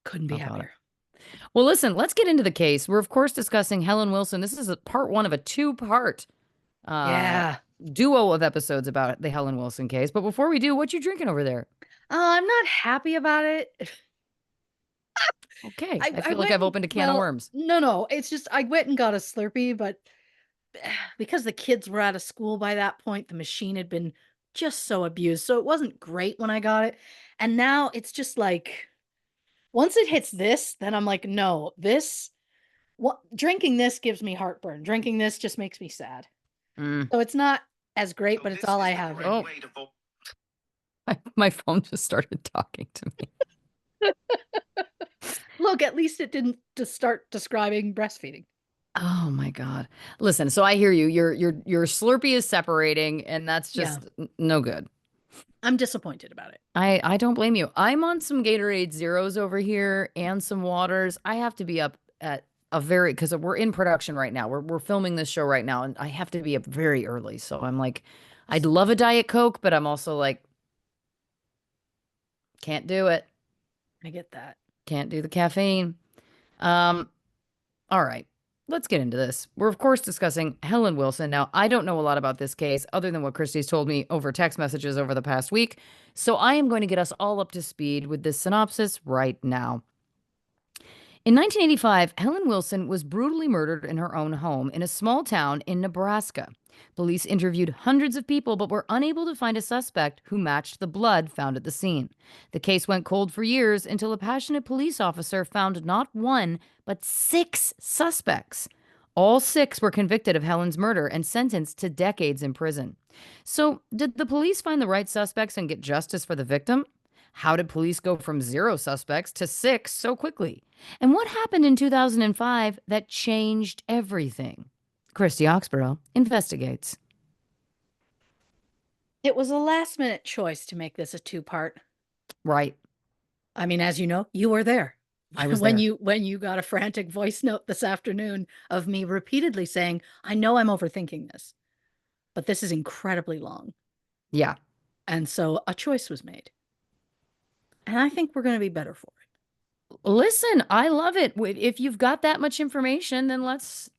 Speaker 2: Couldn't be
Speaker 1: How about it?
Speaker 2: happier.
Speaker 1: Well, listen, let's get into the case. We're of course discussing Helen Wilson. This is a part one of a two-part uh
Speaker 2: Yeah.
Speaker 1: duo of episodes about the Helen Wilson case. But before we do, what you drinking over there?
Speaker 2: I'm not happy about it.
Speaker 1: Okay.
Speaker 2: I,
Speaker 1: I
Speaker 2: I
Speaker 1: feel like
Speaker 2: went
Speaker 1: I've
Speaker 2: and,
Speaker 1: opened a can of
Speaker 2: well,
Speaker 1: worms.
Speaker 2: no. It's just I went and got a Slurpee, but because the kids were out of school by that point, the machine had been just so abused. So it wasn't great when I got it. And now it's just like once it hits this, then I'm like, no, this what drinking this gives me heartburn. Drinking this just makes me sad.
Speaker 1: Mm.
Speaker 2: So it's not as great, but it's all I have in
Speaker 1: Oh,
Speaker 2: me.
Speaker 1: my phone just started talking to me.
Speaker 2: Look, at least it didn't just start describing breastfeeding.
Speaker 1: Oh my God. Listen, so I hear you. Your Slurpee is separating, and that's
Speaker 2: Yeah.
Speaker 1: just no good.
Speaker 2: I'm disappointed about it.
Speaker 1: I don't blame you. I'm on some Gatorade Zeros over here and some waters. I have to be up at a very because we're in production right now. We're filming this show right now, and I have to be up very early. So I'm like, I'd love a Diet Coke, but I'm also like, can't do it.
Speaker 2: I get that.
Speaker 1: Can't do the caffeine. Um, all right. Let's get into this. We're, of course, discussing Helen Wilson. Now, I don't know a lot about this case other than what Christy's told me over text messages over the past week. So I am going to get us all up to speed with this synopsis right now. In 1985, Helen Wilson was brutally murdered in her own home in a small town in Nebraska. Police interviewed hundreds of people but were unable to find a suspect who matched the blood found at the scene. The case went cold for years until a passionate police officer found not one, but 6 suspects. All 6 were convicted of Helen's murder and sentenced to decades in prison. So, did the police find the right suspects and get justice for the victim? How did police go from 0 suspects to 6 so quickly? And what happened in 2005 that changed everything? Christy Oxborrow investigates.
Speaker 2: It was a last minute choice to make this a two-part.
Speaker 1: Right.
Speaker 2: I mean, as you know, you were there.
Speaker 1: I was
Speaker 2: when
Speaker 1: there.
Speaker 2: you got a frantic voice note this afternoon of me repeatedly saying, I know I'm overthinking this, but this is incredibly long.
Speaker 1: Yeah.
Speaker 2: And so a choice was made. And I think we're going to be better for it.
Speaker 1: Listen, I love it. If you've got that much information, then let's,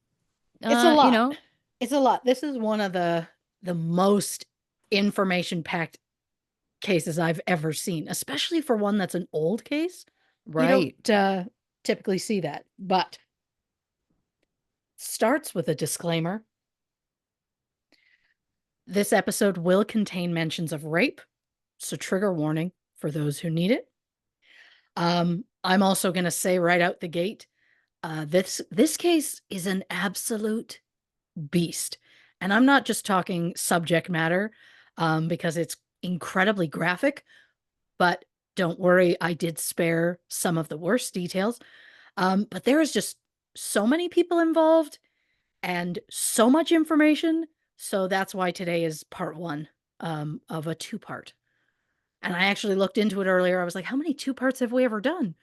Speaker 2: It's a lot.
Speaker 1: you know.
Speaker 2: It's a lot. This is one of the most information-packed cases I've ever seen, especially for one that's an old case.
Speaker 1: Right.
Speaker 2: You don't typically see that, but starts with a disclaimer. This episode will contain mentions of rape, so trigger warning for those who need it. I'm also going to say right out the gate, this case is an absolute beast. And I'm not just talking subject matter, because it's incredibly graphic, but don't worry, I did spare some of the worst details. But there is just so many people involved and so much information. So that's why today is part 1 of a 2-part. And I actually looked into it earlier. I was like, how many 2-parts have we ever done?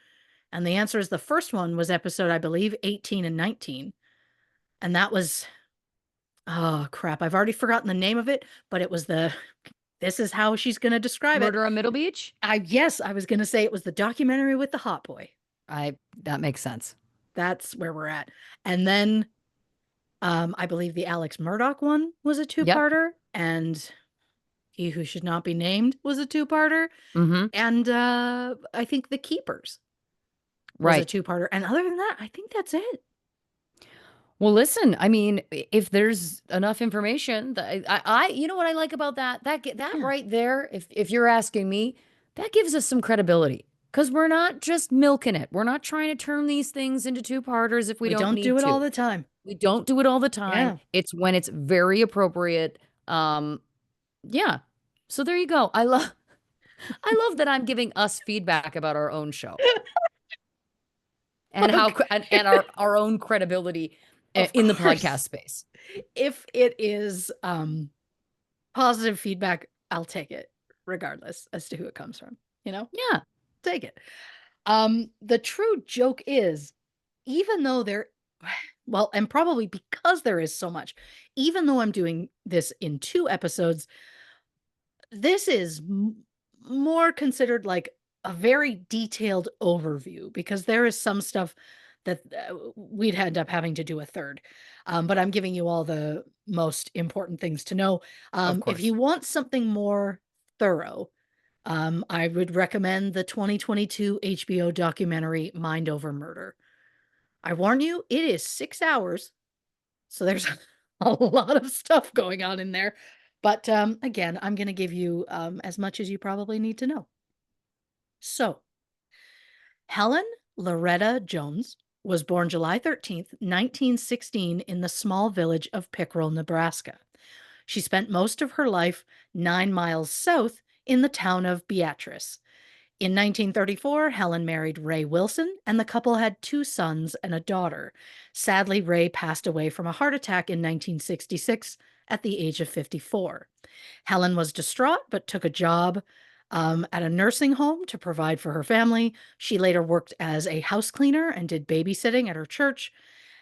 Speaker 2: And the answer is the first one was episode, I believe, 18 and 19. And that was, oh crap, I've already forgotten the name of it, but it was this is how she's going to describe it.
Speaker 1: Murder on Middle Beach?
Speaker 2: Yes, I was going to say it was the documentary with the hot boy.
Speaker 1: That makes sense.
Speaker 2: That's where we're at. And then I believe the Alex Murdaugh one was a 2-parter, and He Who Should Not Be Named was a 2-parter.
Speaker 1: Mm-hmm.
Speaker 2: And I think The Keepers was a 2-parter. And other than that, I think that's it.
Speaker 1: Well, listen, I mean, if there's enough information that I you know what I like about that right there, if you're asking me, that gives us some credibility because we're not just milking it. We're not trying to turn these things into 2-parters if we don't need
Speaker 2: do it
Speaker 1: to.
Speaker 2: all the time.
Speaker 1: We don't do it all the time.
Speaker 2: Yeah.
Speaker 1: It's when it's very appropriate. Yeah. So there you go. I love that I'm giving us feedback about our own show. And how and our own credibility in the podcast space.
Speaker 2: If it is positive feedback, I'll take it regardless as to who it comes from,
Speaker 1: Yeah.
Speaker 2: Take it. The true joke is, even though and probably because there is so much, even though I'm doing this in 2 episodes, this is more considered like a very detailed overview, because there is some stuff that we'd end up having to do a third. But I'm giving you all the most important things to know. If you want something more thorough, I would recommend the 2022 HBO documentary Mind Over Murder. I warn you, it is 6 hours. So there's a lot of stuff going on in there. But again, I'm going to give you as much as you probably need to know. So, Helen Loretta Jones was born July 13th, 1916 in the small village of Pickerel, Nebraska. She spent most of her life 9 miles south in the town of Beatrice. In 1934, Helen married Ray Wilson, and the couple had 2 sons and a daughter. Sadly, Ray passed away from a heart attack in 1966 at the age of 54. Helen was distraught but took a job at a nursing home to provide for her family. She later worked as a house cleaner and did babysitting at her church.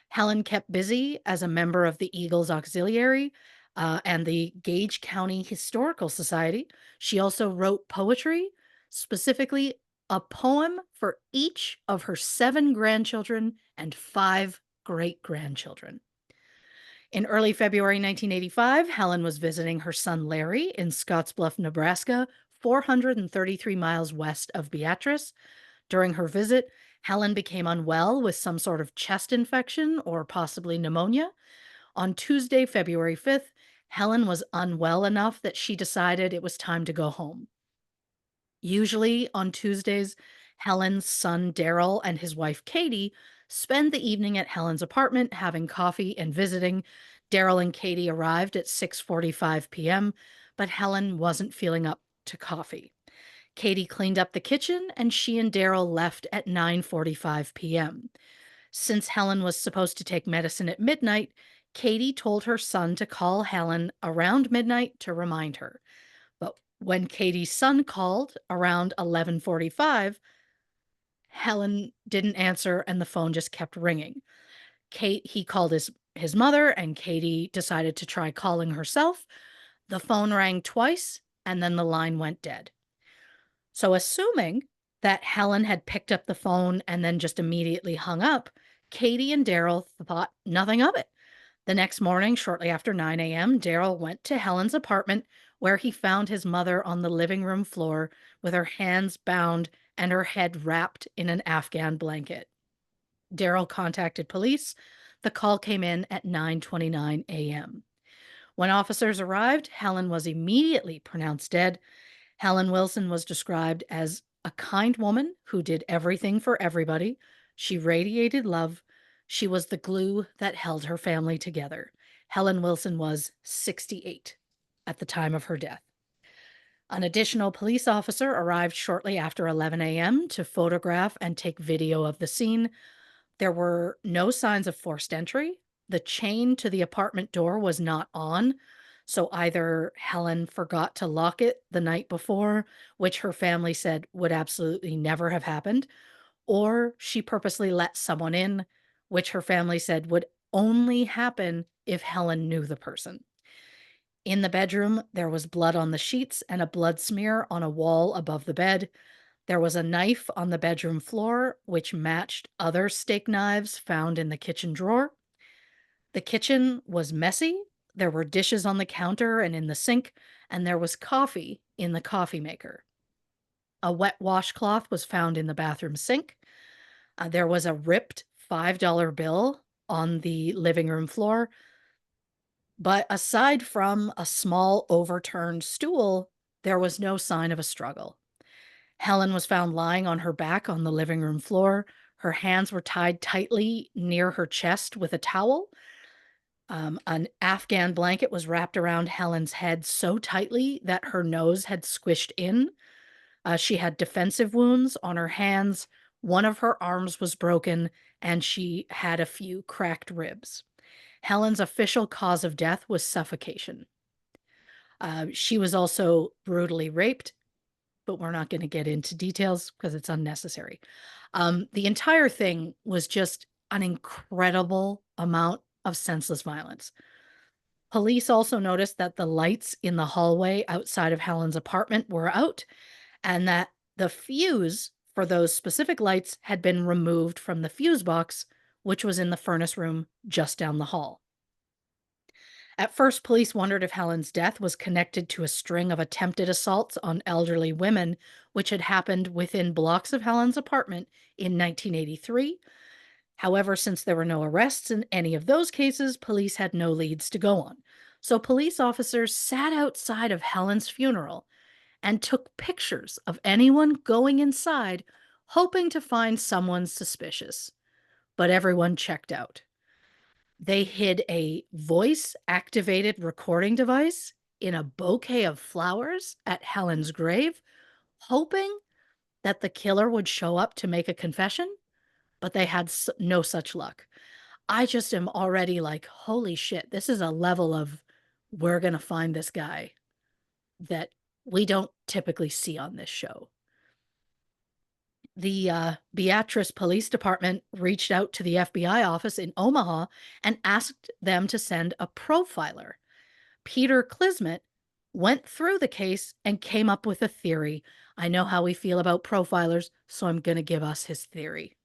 Speaker 2: Helen kept busy as a member of the Eagles Auxiliary and the Gage County Historical Society. She also wrote poetry, specifically a poem for each of her 7 grandchildren and 5 great grandchildren. In early February 1985, Helen was visiting her son Larry in Scottsbluff, Nebraska, 433 miles west of Beatrice. During her visit, Helen became unwell with some sort of chest infection or possibly pneumonia. On Tuesday, February 5th, Helen was unwell enough that she decided it was time to go home. Usually on Tuesdays, Helen's son Daryl and his wife Katie spend the evening at Helen's apartment having coffee and visiting. Daryl and Katie arrived at 6:45 p.m., but Helen wasn't feeling up to coffee. Katie cleaned up the kitchen and she and Daryl left at 9:45 p.m. Since Helen was supposed to take medicine at midnight, Katie told her son to call Helen around midnight to remind her. But when Katie's son called around 11:45, Helen didn't answer and the phone just kept ringing. He called his mother and Katie decided to try calling herself. The phone rang twice and then the line went dead. So assuming that Helen had picked up the phone and then just immediately hung up, Katie and Daryl thought nothing of it. The next morning, shortly after 9 a.m., Daryl went to Helen's apartment where he found his mother on the living room floor with her hands bound and her head wrapped in an Afghan blanket. Daryl contacted police. The call came in at 9:29 a.m. When officers arrived, Helen was immediately pronounced dead. Helen Wilson was described as a kind woman who did everything for everybody. She radiated love. She was the glue that held her family together. Helen Wilson was 68 at the time of her death. An additional police officer arrived shortly after 11 a.m. to photograph and take video of the scene. There were no signs of forced entry. The chain to the apartment door was not on, so either Helen forgot to lock it the night before, which her family said would absolutely never have happened, or she purposely let someone in, which her family said would only happen if Helen knew the person. In the bedroom, there was blood on the sheets and a blood smear on a wall above the bed. There was a knife on the bedroom floor, which matched other steak knives found in the kitchen drawer. The kitchen was messy. There were dishes on the counter and in the sink, and there was coffee in the coffee maker. A wet washcloth was found in the bathroom sink. There was a ripped $5 bill on the living room floor. But aside from a small overturned stool, there was no sign of a struggle. Helen was found lying on her back on the living room floor. Her hands were tied tightly near her chest with a towel. An Afghan blanket was wrapped around Helen's head so tightly that her nose had squished in. She had defensive wounds on her hands. One of her arms was broken, and she had a few cracked ribs. Helen's official cause of death was suffocation. She was also brutally raped, but we're not going to get into details because it's unnecessary. The entire thing was just an incredible amount of senseless violence. Police also noticed that the lights in the hallway outside of Helen's apartment were out and that the fuse for those specific lights had been removed from the fuse box, which was in the furnace room just down the hall. At first, police wondered if Helen's death was connected to a string of attempted assaults on elderly women, which had happened within blocks of Helen's apartment in 1983. However, since there were no arrests in any of those cases, police had no leads to go on. So police officers sat outside of Helen's funeral and took pictures of anyone going inside, hoping to find someone suspicious. But everyone checked out. They hid a voice-activated recording device in a bouquet of flowers at Helen's grave, hoping that the killer would show up to make a confession, but they had no such luck. I just am already like, holy shit, this is a level of we're going to find this guy that we don't typically see on this show. The Beatrice Police Department reached out to the FBI office in Omaha and asked them to send a profiler. Peter Klismet went through the case and came up with a theory. I know how we feel about profilers, so I'm going to give us his theory.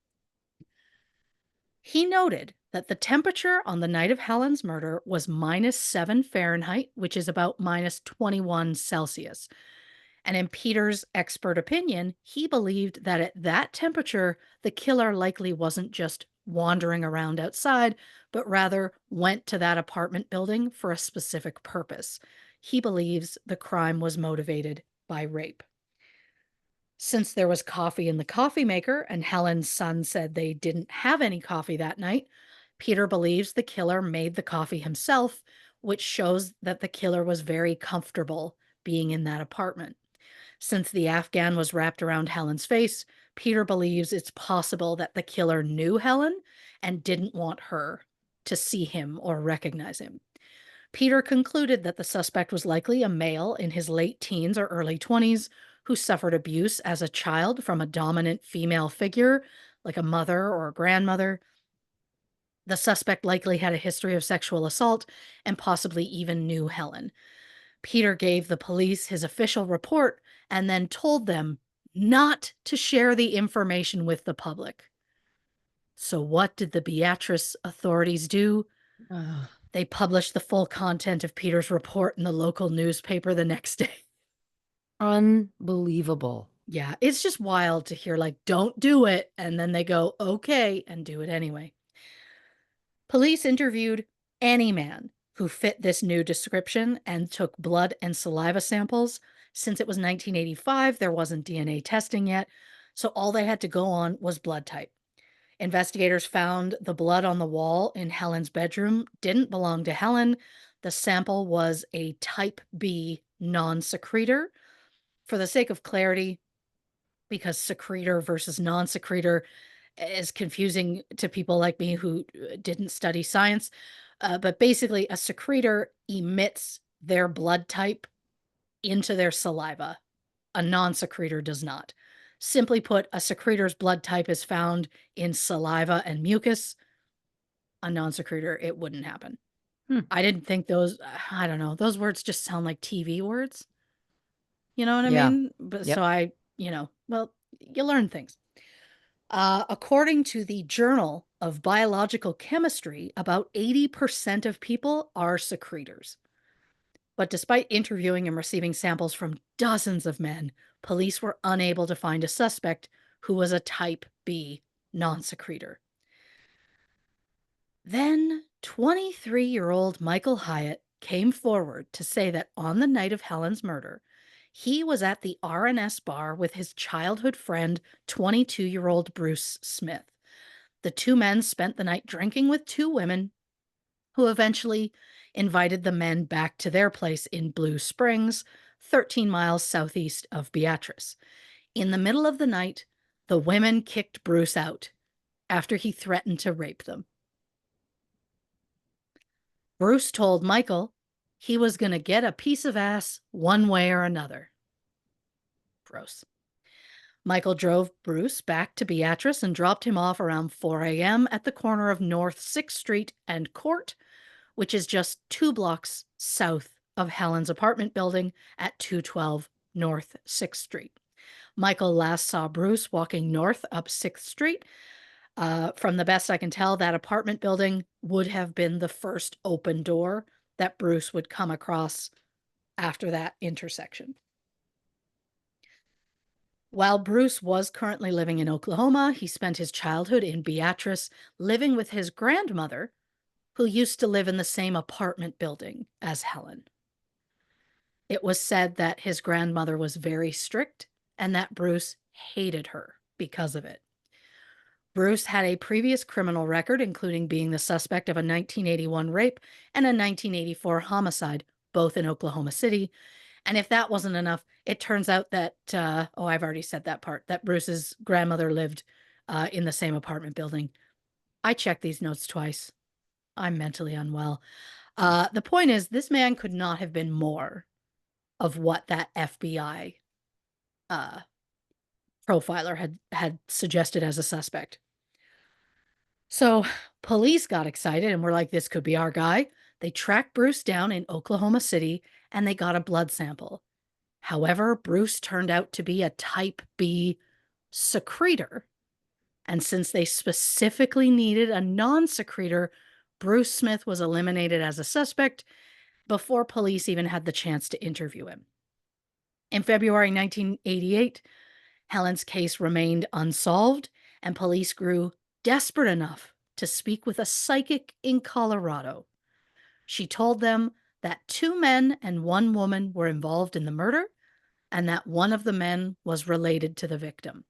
Speaker 2: He noted that the temperature on the night of Helen's murder was -7 Fahrenheit, which is about -21 Celsius. And in Peter's expert opinion, he believed that at that temperature, the killer likely wasn't just wandering around outside, but rather went to that apartment building for a specific purpose. He believes the crime was motivated by rape. Since there was coffee in the coffee maker and Helen's son said they didn't have any coffee that night, Peter believes the killer made the coffee himself, which shows that the killer was very comfortable being in that apartment. Since the Afghan was wrapped around Helen's face, Peter believes it's possible that the killer knew Helen and didn't want her to see him or recognize him. Peter concluded that the suspect was likely a male in his late teens or early 20s who suffered abuse as a child from a dominant female figure, like a mother or a grandmother. The suspect likely had a history of sexual assault and possibly even knew Helen. Peter gave the police his official report and then told them not to share the information with the public. So, what did the Beatrice authorities do?
Speaker 1: Ugh.
Speaker 2: They published the full content of Peter's report in the local newspaper the next day.
Speaker 1: Unbelievable.
Speaker 2: Yeah, it's just wild to hear, like, don't do it. And then they go, okay, and do it anyway. Police interviewed any man who fit this new description and took blood and saliva samples. Since it was 1985, there wasn't DNA testing yet, so all they had to go on was blood type. Investigators found the blood on the wall in Helen's bedroom didn't belong to Helen. The sample was a type B non-secretor. For the sake of clarity, because secretor versus non-secretor is confusing to people like me who didn't study science. But basically, a secretor emits their blood type into their saliva. A non-secretor does not. Simply put, a secretor's blood type is found in saliva and mucus. A non-secretor, it wouldn't happen.
Speaker 1: Hmm.
Speaker 2: I didn't think those, I don't know, those words just sound like TV words. You know what I
Speaker 1: Yeah.
Speaker 2: mean? But
Speaker 1: Yep.
Speaker 2: so well, you learn things. According to the Journal of Biological Chemistry, about 80% of people are secretors. But despite interviewing and receiving samples from dozens of men, police were unable to find a suspect who was a type B non-secretor. Then 23-year-old Michael Hyatt came forward to say that on the night of Helen's murder, he was at the R&S bar with his childhood friend, 22-year-old Bruce Smith. The two men spent the night drinking with two women who eventually invited the men back to their place in Blue Springs, 13 miles southeast of Beatrice. In the middle of the night, the women kicked Bruce out after he threatened to rape them. Bruce told Michael he was going to get a piece of ass one way or another. Gross. Michael drove Bruce back to Beatrice and dropped him off around 4 a.m. at the corner of North 6th Street and Court, which is just 2 blocks south of Helen's apartment building at 212 North 6th Street. Michael last saw Bruce walking north up 6th Street. From the best I can tell, that apartment building would have been the first open door that Bruce would come across after that intersection. While Bruce was currently living in Oklahoma, he spent his childhood in Beatrice, living with his grandmother, who used to live in the same apartment building as Helen. It was said that his grandmother was very strict and that Bruce hated her because of it. Bruce had a previous criminal record, including being the suspect of a 1981 rape and a 1984 homicide, both in Oklahoma City. And if that wasn't enough, it turns out that, I've already said that part, that Bruce's grandmother lived in the same apartment building. I checked these notes twice. I'm mentally unwell. The point is, this man could not have been more of what that FBI uh, profiler had suggested as a suspect. So police got excited and were like, this could be our guy. They tracked Bruce down in Oklahoma City and they got a blood sample. However, Bruce turned out to be a type B secretor. And since they specifically needed a non secretor, Bruce Smith was eliminated as a suspect before police even had the chance to interview him. In February 1988, Helen's case remained unsolved, and police grew desperate enough to speak with a psychic in Colorado. She told them that 2 men and 1 woman were involved in the murder and that one of the men was related to the victim.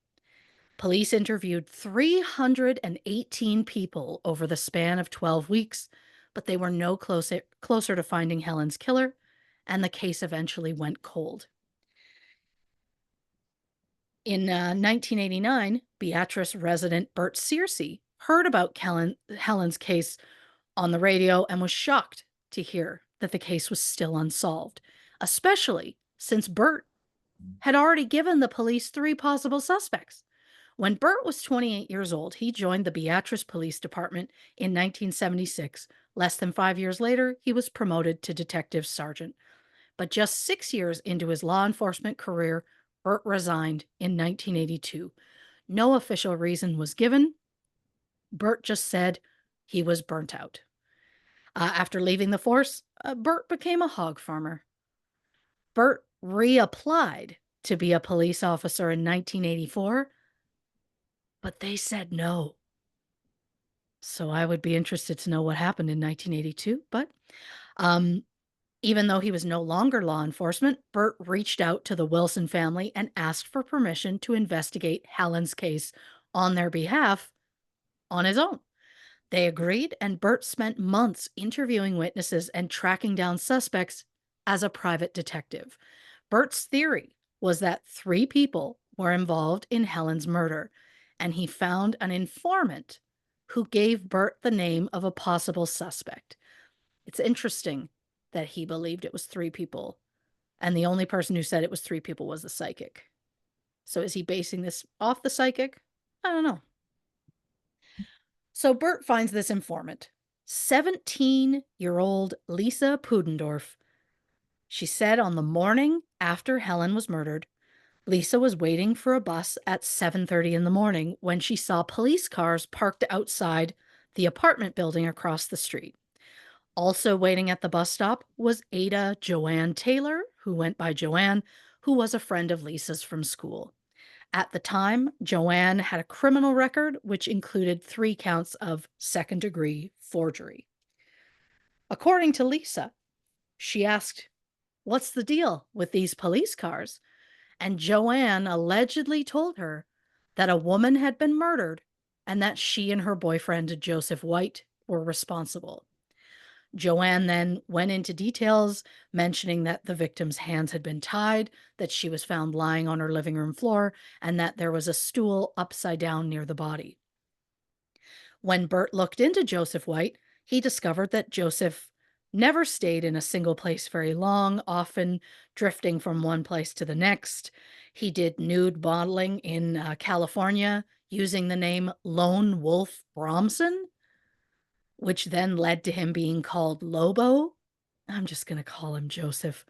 Speaker 2: Police interviewed 318 people over the span of 12 weeks, but they were no closer to finding Helen's killer, and the case eventually went cold. In 1989, Beatrice resident Bert Searcy heard about Helen's case on the radio and was shocked to hear that the case was still unsolved, especially since Bert had already given the police 3 possible suspects. When Bert was 28 years old, he joined the Beatrice Police Department in 1976. Less than 5 years later, he was promoted to detective sergeant. But just 6 years into his law enforcement career, Bert resigned in 1982. No official reason was given. Bert just said he was burnt out. After leaving the force, Bert became a hog farmer. Bert reapplied to be a police officer in 1984, but they said no. So I would be interested to know what happened in 1982. But even though he was no longer law enforcement, Bert reached out to the Wilson family and asked for permission to investigate Helen's case on their behalf on his own. They agreed, and Bert spent months interviewing witnesses and tracking down suspects as a private detective. Bert's theory was that 3 people were involved in Helen's murder, and he found an informant who gave Bert the name of a possible suspect. It's interesting that he believed it was 3 people, and the only person who said it was 3 people was the psychic. So is he basing this off the psychic? I don't know. So Bert finds this informant, 17-year-old Lisa Pudendorf. She said on the morning after Helen was murdered, Lisa was waiting for a bus at 7:30 in the morning when she saw police cars parked outside the apartment building across the street. Also waiting at the bus stop was Ada Joanne Taylor, who went by Joanne, who was a friend of Lisa's from school. At the time, Joanne had a criminal record which included 3 counts of second-degree forgery. According to Lisa, she asked, "What's the deal with these police cars?" And Joanne allegedly told her that a woman had been murdered and that she and her boyfriend, Joseph White, were responsible. Joanne then went into details, mentioning that the victim's hands had been tied, that she was found lying on her living room floor, and that there was a stool upside down near the body. When Bert looked into Joseph White, he discovered that Joseph never stayed in a single place very long, often drifting from one place to the next. He did nude modeling in California using the name Lone Wolf Bromson, which then led to him being called Lobo. I'm just going to call him Joseph.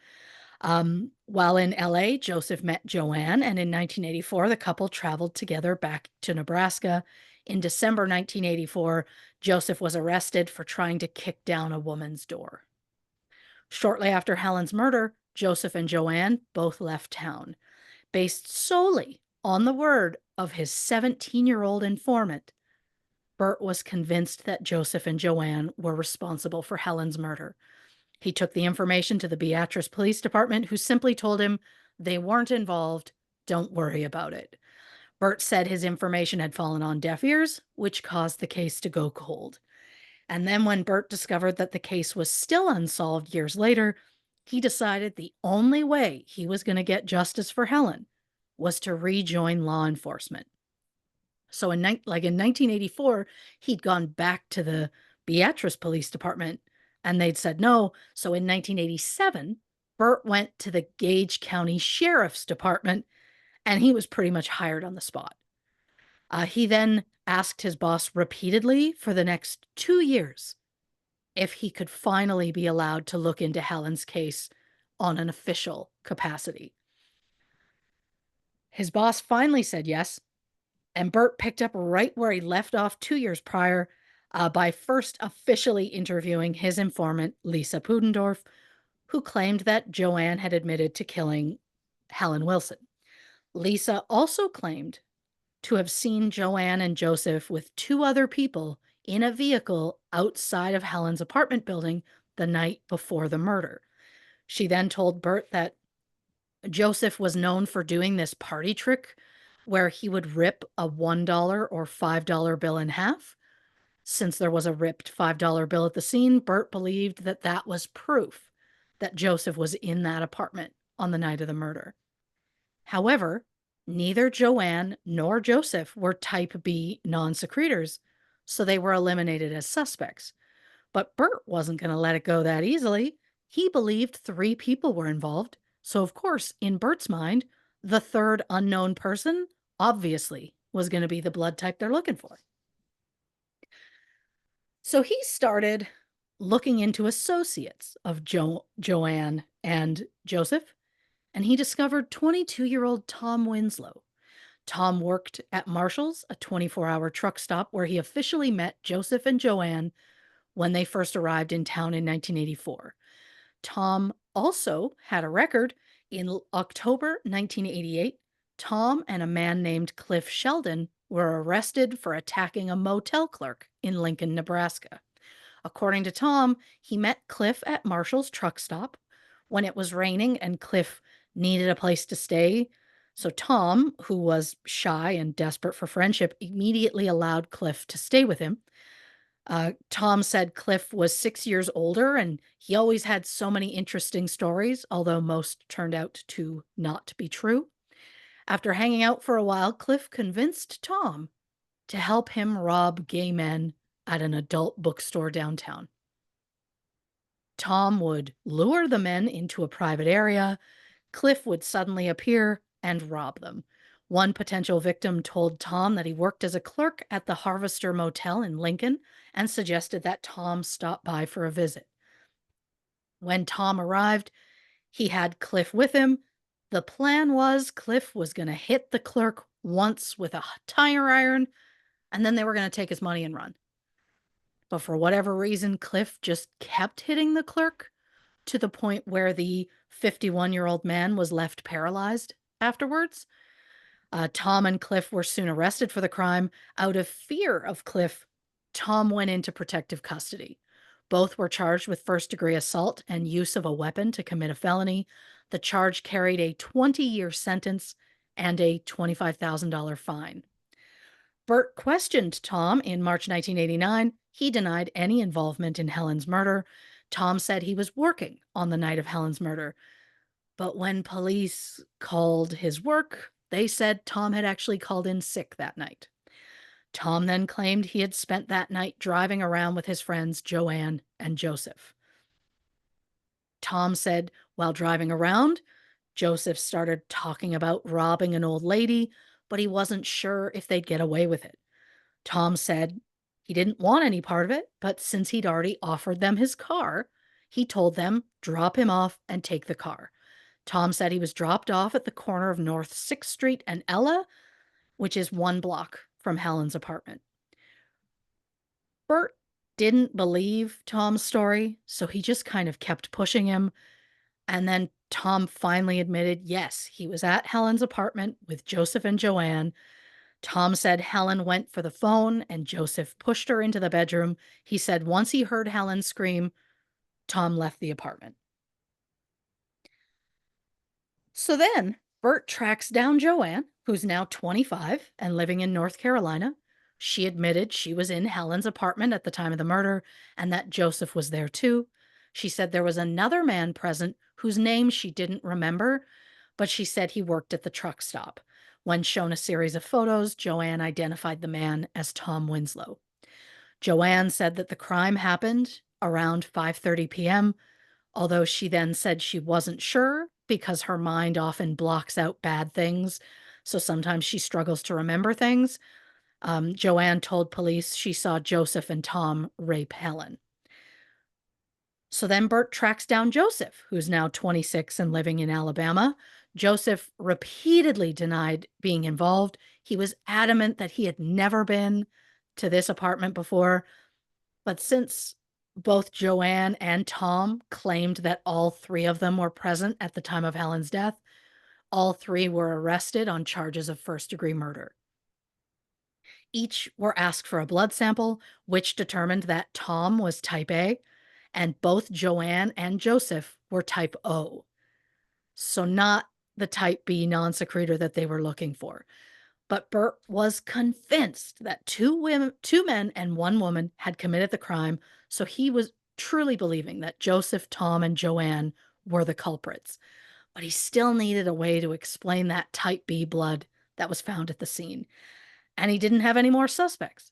Speaker 2: While in LA, Joseph met Joanne, and in 1984, the couple traveled together back to Nebraska. In December 1984, Joseph was arrested for trying to kick down a woman's door. Shortly after Helen's murder, Joseph and Joanne both left town, based solely on the word of his 17-year-old informant. Bert was convinced that Joseph and Joanne were responsible for Helen's murder. He took the information to the Beatrice Police Department, who simply told him they weren't involved, don't worry about it. Bert said his information had fallen on deaf ears, which caused the case to go cold. And then when Bert discovered that the case was still unsolved years later, he decided the only way he was going to get justice for Helen was to rejoin law enforcement. So in 1984, he'd gone back to the Beatrice Police Department And they'd said no. So in 1987, Burt went to the Gage County Sheriff's Department, and he was pretty much hired on the spot. He then asked his boss repeatedly for the next 2 years if he could finally be allowed to look into Helen's case on an official capacity. His boss finally said yes, and Burt picked up right where he left off 2 years prior by first officially interviewing his informant, Lisa Pudendorf, who claimed that Joanne had admitted to killing Helen Wilson. Lisa also claimed to have seen Joanne and Joseph with two other people in a vehicle outside of Helen's apartment building the night before the murder. She then told Burt that Joseph was known for doing this party trick where he would rip a $1 or $5 bill in half. Since there was a ripped $5 bill at the scene, Burt believed that that was proof that Joseph was in that apartment on the night of the murder. However, neither Joanne nor Joseph were type B non-secretors, so they were eliminated as suspects. But Burt wasn't going to let it go that easily. He believed 3 people were involved, so of course, in Burt's mind, the third unknown person obviously was going to be the blood type they're looking for. So he started looking into associates of Joanne and Joseph, and he discovered 22-year-old Tom Winslow. Tom worked at Marshall's, a 24-hour truck stop where he officially met Joseph and Joanne when they first arrived in town in 1984. Tom also had a record. In October 1988, Tom and a man named Cliff Sheldon were arrested for attacking a motel clerk in Lincoln, Nebraska. According to Tom, he met Cliff at Marshall's truck stop when it was raining and Cliff needed a place to stay. So Tom, who was shy and desperate for friendship, immediately allowed Cliff to stay with him. Tom said Cliff was 6 years older and he always had so many interesting stories, although most turned out to not be true. After hanging out for a while, Cliff convinced Tom to help him rob gay men at an adult bookstore downtown. Tom would lure the men into a private area. Cliff would suddenly appear and rob them. One potential victim told Tom that he worked as a clerk at the Harvester Motel in Lincoln and suggested that Tom stop by for a visit. When Tom arrived, he had Cliff with him. The plan was Cliff was going to hit the clerk once with a tire iron, and then they were going to take his money and run. But for whatever reason, Cliff just kept hitting the clerk to the point where the 51-year-old man was left paralyzed afterwards. Tom and Cliff were soon arrested for the crime. Out of fear of Cliff, Tom went into protective custody. Both were charged with first-degree assault and use of a weapon to commit a felony. The charge carried a 20-year sentence and a $25,000 fine. Burt questioned Tom in March 1989. He denied any involvement in Helen's murder. Tom said he was working on the night of Helen's murder. But when police called his work, they said Tom had actually called in sick that night. Tom then claimed he had spent that night driving around with his friends Joanne and Joseph. Tom said while driving around, Joseph started talking about robbing an old lady, but he wasn't sure if they'd get away with it. Tom said he didn't want any part of it, but since he'd already offered them his car, he told them drop him off and take the car. Tom said he was dropped off at the corner of North 6th Street and Ella, which is 1 block from Helen's apartment. Burt didn't believe Tom's story, so he just kind of kept pushing him. And then Tom finally admitted, yes, he was at Helen's apartment with Joseph and Joanne. Tom said Helen went for the phone and Joseph pushed her into the bedroom. He said once he heard Helen scream, Tom left the apartment. So then Burt tracks down Joanne, who's now 25 and living in North Carolina. She admitted she was in Helen's apartment at the time of the murder and that Joseph was there too. She said there was another man present whose name she didn't remember, but she said he worked at the truck stop. When shown a series of photos, Joanne identified the man as Tom Winslow. Joanne said that the crime happened around 5:30 p.m., although she then said she wasn't sure because her mind often blocks out bad things. So sometimes she struggles to remember things. Joanne told police she saw Joseph and Tom rape Helen. So then Bert tracks down Joseph, who's now 26 and living in Alabama. Joseph repeatedly denied being involved. He was adamant that he had never been to this apartment before. But since both Joanne and Tom claimed that all three of them were present at the time of Helen's death, all three were arrested on charges of first-degree murder. Each were asked for a blood sample, which determined that Tom was type A, and both Joanne and Joseph were type O. So not the type B non-secretor that they were looking for. But Bert was convinced that two men and one woman had committed the crime, so he was truly believing that Joseph, Tom, and Joanne were the culprits. But he still needed a way to explain that type B blood that was found at the scene. And he didn't have any more suspects.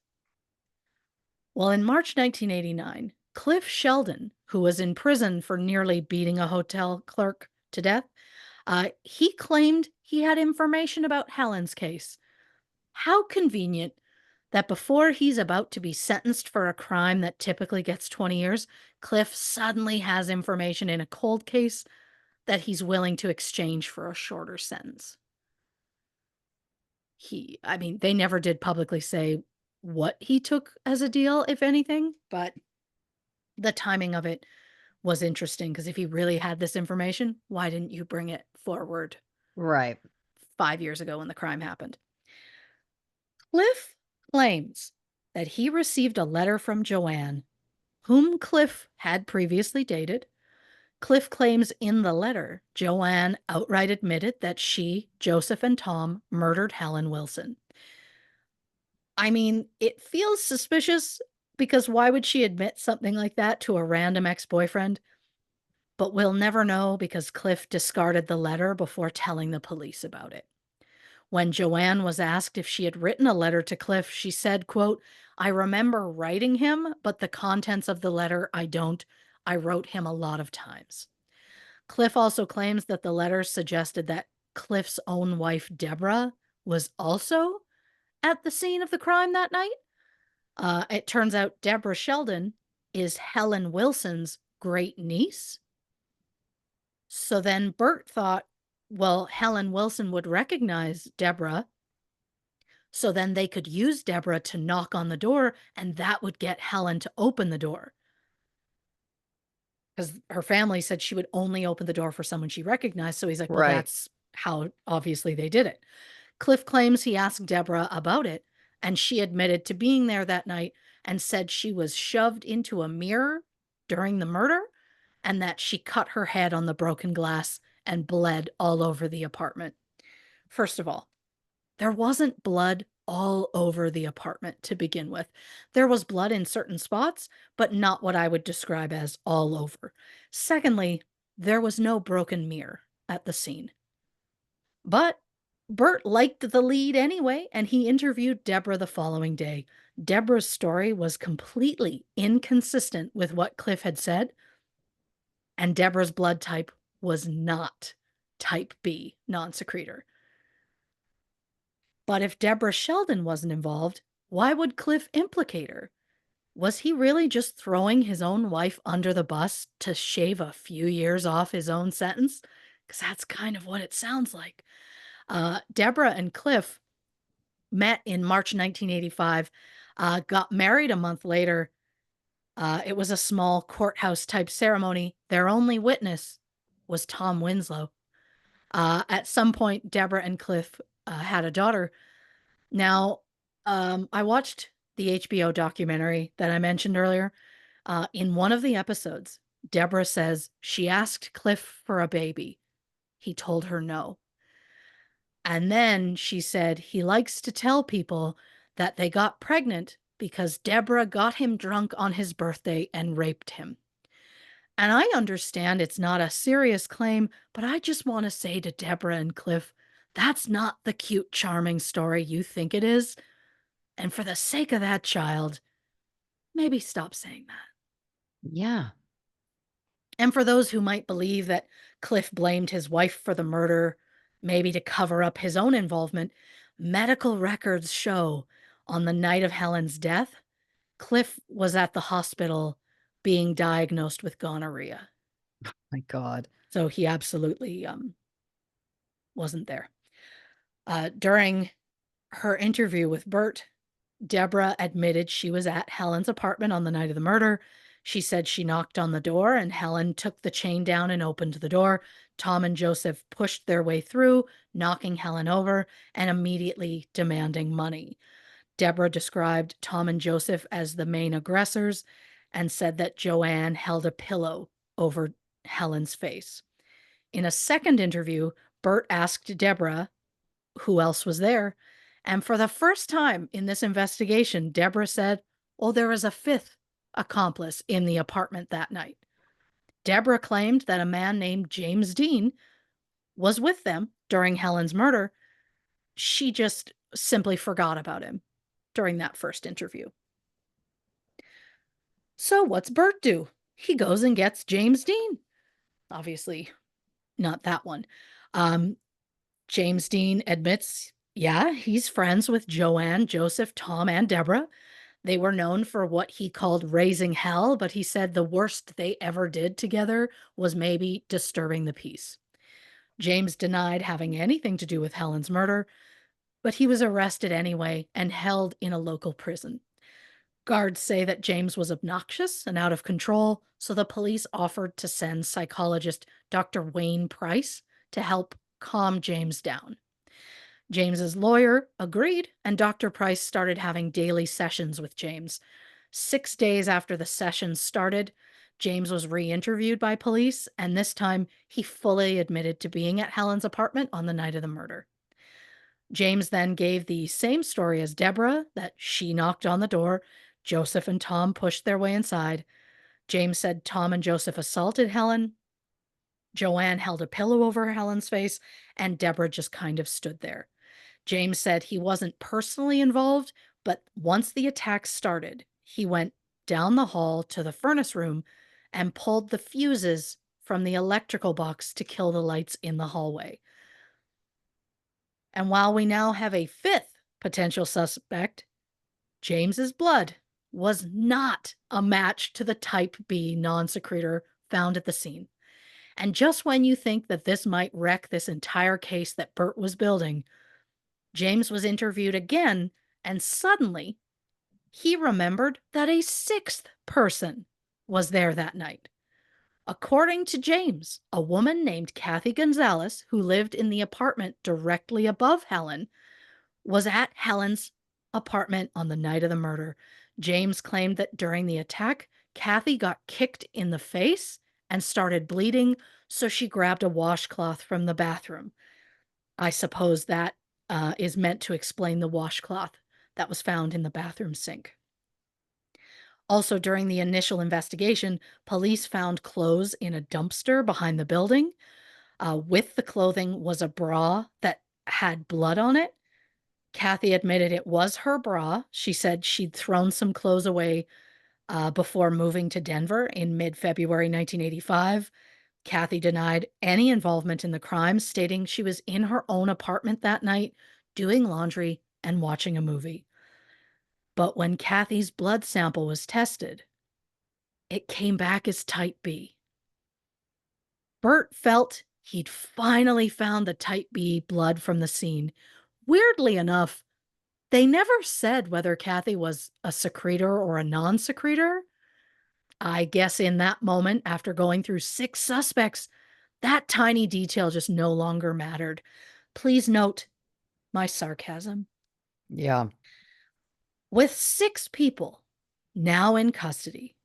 Speaker 2: Well, in March 1989, Cliff Sheldon, who was in prison for nearly beating a hotel clerk to death, he claimed he had information about Helen's case. How convenient that before he's about to be sentenced for a crime that typically gets 20 years, Cliff suddenly has information in a cold case that he's willing to exchange for a shorter sentence. I mean, they never did publicly say what he took as a deal, if anything, but the timing of it was interesting because if he really had this information, why didn't you bring it forward
Speaker 1: Right.
Speaker 2: 5 years ago when the crime happened? Cliff claims that he received a letter from Joanne, whom Cliff had previously dated. Cliff claims in the letter, Joanne outright admitted that she, Joseph, and Tom murdered Helen Wilson. I mean, it feels suspicious because why would she admit something like that to a random ex-boyfriend? But we'll never know because Cliff discarded the letter before telling the police about it. When Joanne was asked if she had written a letter to Cliff, she said, quote, "I remember writing him, but the contents of the letter, I don't. I wrote him a lot of times." Cliff also claims that the letter suggested that Cliff's own wife, Deborah, was also at the scene of the crime that night. It turns out Deborah Sheldon is Helen Wilson's great niece. So then Bert thought, well, Helen Wilson would recognize Deborah. So then they could use Deborah to knock on the door, and that would get Helen to open the door. Because her family said she would only open the door for someone she recognized. So he's like, well,
Speaker 1: Right.
Speaker 2: that's how obviously they did it. Cliff claims he asked Deborah about it, and she admitted to being there that night and said she was shoved into a mirror during the murder and that she cut her head on the broken glass and bled all over the apartment. First of all, there wasn't blood all over the apartment to begin with. There was blood in certain spots, but not what I would describe as all over. Secondly, there was no broken mirror at the scene. But Bert liked the lead anyway, and he interviewed Deborah the following day. Deborah's story was completely inconsistent with what Cliff had said, and Deborah's blood type was not type B non-secretor. But if Deborah Sheldon wasn't involved, why would Cliff implicate her? Was he really just throwing his own wife under the bus to shave a few years off his own sentence? Because that's kind of what it sounds like. Deborah and Cliff met in March 1985, got married a month later. It was a small courthouse type ceremony. Their only witness was Tom Winslow. At some point, Deborah and Cliff had a daughter. Now, I watched the HBO documentary that I mentioned earlier. In one of the episodes, Deborah says she asked Cliff for a baby. He told her no. And then she said he likes to tell people that they got pregnant because Deborah got him drunk on his birthday and raped him. And I understand it's not a serious claim, but I just want to say to Deborah and Cliff, that's not the cute, charming story you think it is. And for the sake of that child, maybe stop saying that.
Speaker 1: Yeah.
Speaker 2: And for those who might believe that Cliff blamed his wife for the murder, maybe to cover up his own involvement, medical records show on the night of Helen's death, Cliff was at the hospital being diagnosed with gonorrhea.
Speaker 1: My God.
Speaker 2: So he absolutely wasn't there. During her interview with Bert, Deborah admitted she was at Helen's apartment on the night of the murder. She said she knocked on the door and Helen took the chain down and opened the door. Tom and Joseph pushed their way through, knocking Helen over and immediately demanding money. Deborah described Tom and Joseph as the main aggressors and said that Joanne held a pillow over Helen's face. In a second interview, Bert asked Deborah who else was there. And for the first time in this investigation, Deborah said, "Oh, there was a fifth accomplice in the apartment that night." Deborah claimed that a man named James Dean was with them during Helen's murder. She just simply forgot about him during that first interview. So, what's Bert do? He goes and gets James Dean. Obviously, not that one. Um, James Dean admits, yeah, he's friends with Joanne, Joseph, Tom, and Deborah. They were known for what he called raising hell, but he said the worst they ever did together was maybe disturbing the peace. James denied having anything to do with Helen's murder, but he was arrested anyway and held in a local prison. Guards say that James was obnoxious and out of control, so the police offered to send psychologist Dr. Wayne Price to help calm James down. James's lawyer agreed, and Dr. Price started having daily sessions with James. 6 days after the sessions started, James was re interviewed by police, and this time he fully admitted to being at Helen's apartment on the night of the murder. James then gave the same story as Deborah, that she knocked on the door. Joseph and Tom pushed their way inside. James said Tom and Joseph assaulted Helen. Joanne held a pillow over Helen's face, and Deborah just kind of stood there. James said he wasn't personally involved, but once the attack started, he went down the hall to the furnace room and pulled the fuses from the electrical box to kill the lights in the hallway. And while we now have a fifth potential suspect, James's blood was not a match to the type B non-secretor found at the scene. And just when you think that this might wreck this entire case that Bert was building, James was interviewed again, and suddenly he remembered that a sixth person was there that night. According to James, a woman named Kathy Gonzalez, who lived in the apartment directly above Helen, was at Helen's apartment on the night of the murder. James claimed that during the attack, Kathy got kicked in the face and started bleeding, so she grabbed a washcloth from the bathroom. I suppose that is meant to explain the washcloth that was found in the bathroom sink. Also, during the initial investigation, police found clothes in a dumpster behind the building. With the clothing was a bra that had blood on it. Kathy admitted it was her bra. She said she'd thrown some clothes away before moving to Denver in mid-February 1985. Kathy denied any involvement in the crime, stating she was in her own apartment that night doing laundry and watching a movie. But when Kathy's blood sample was tested, it came back as type B. Bert felt he'd finally found the type B blood from the scene. Weirdly enough, they never said whether Kathy was a secretor or a non-secretor. I guess in that moment, after going through 6 suspects, that tiny detail just no longer mattered. Please note my sarcasm.
Speaker 1: Yeah.
Speaker 2: With 6 people now in custody,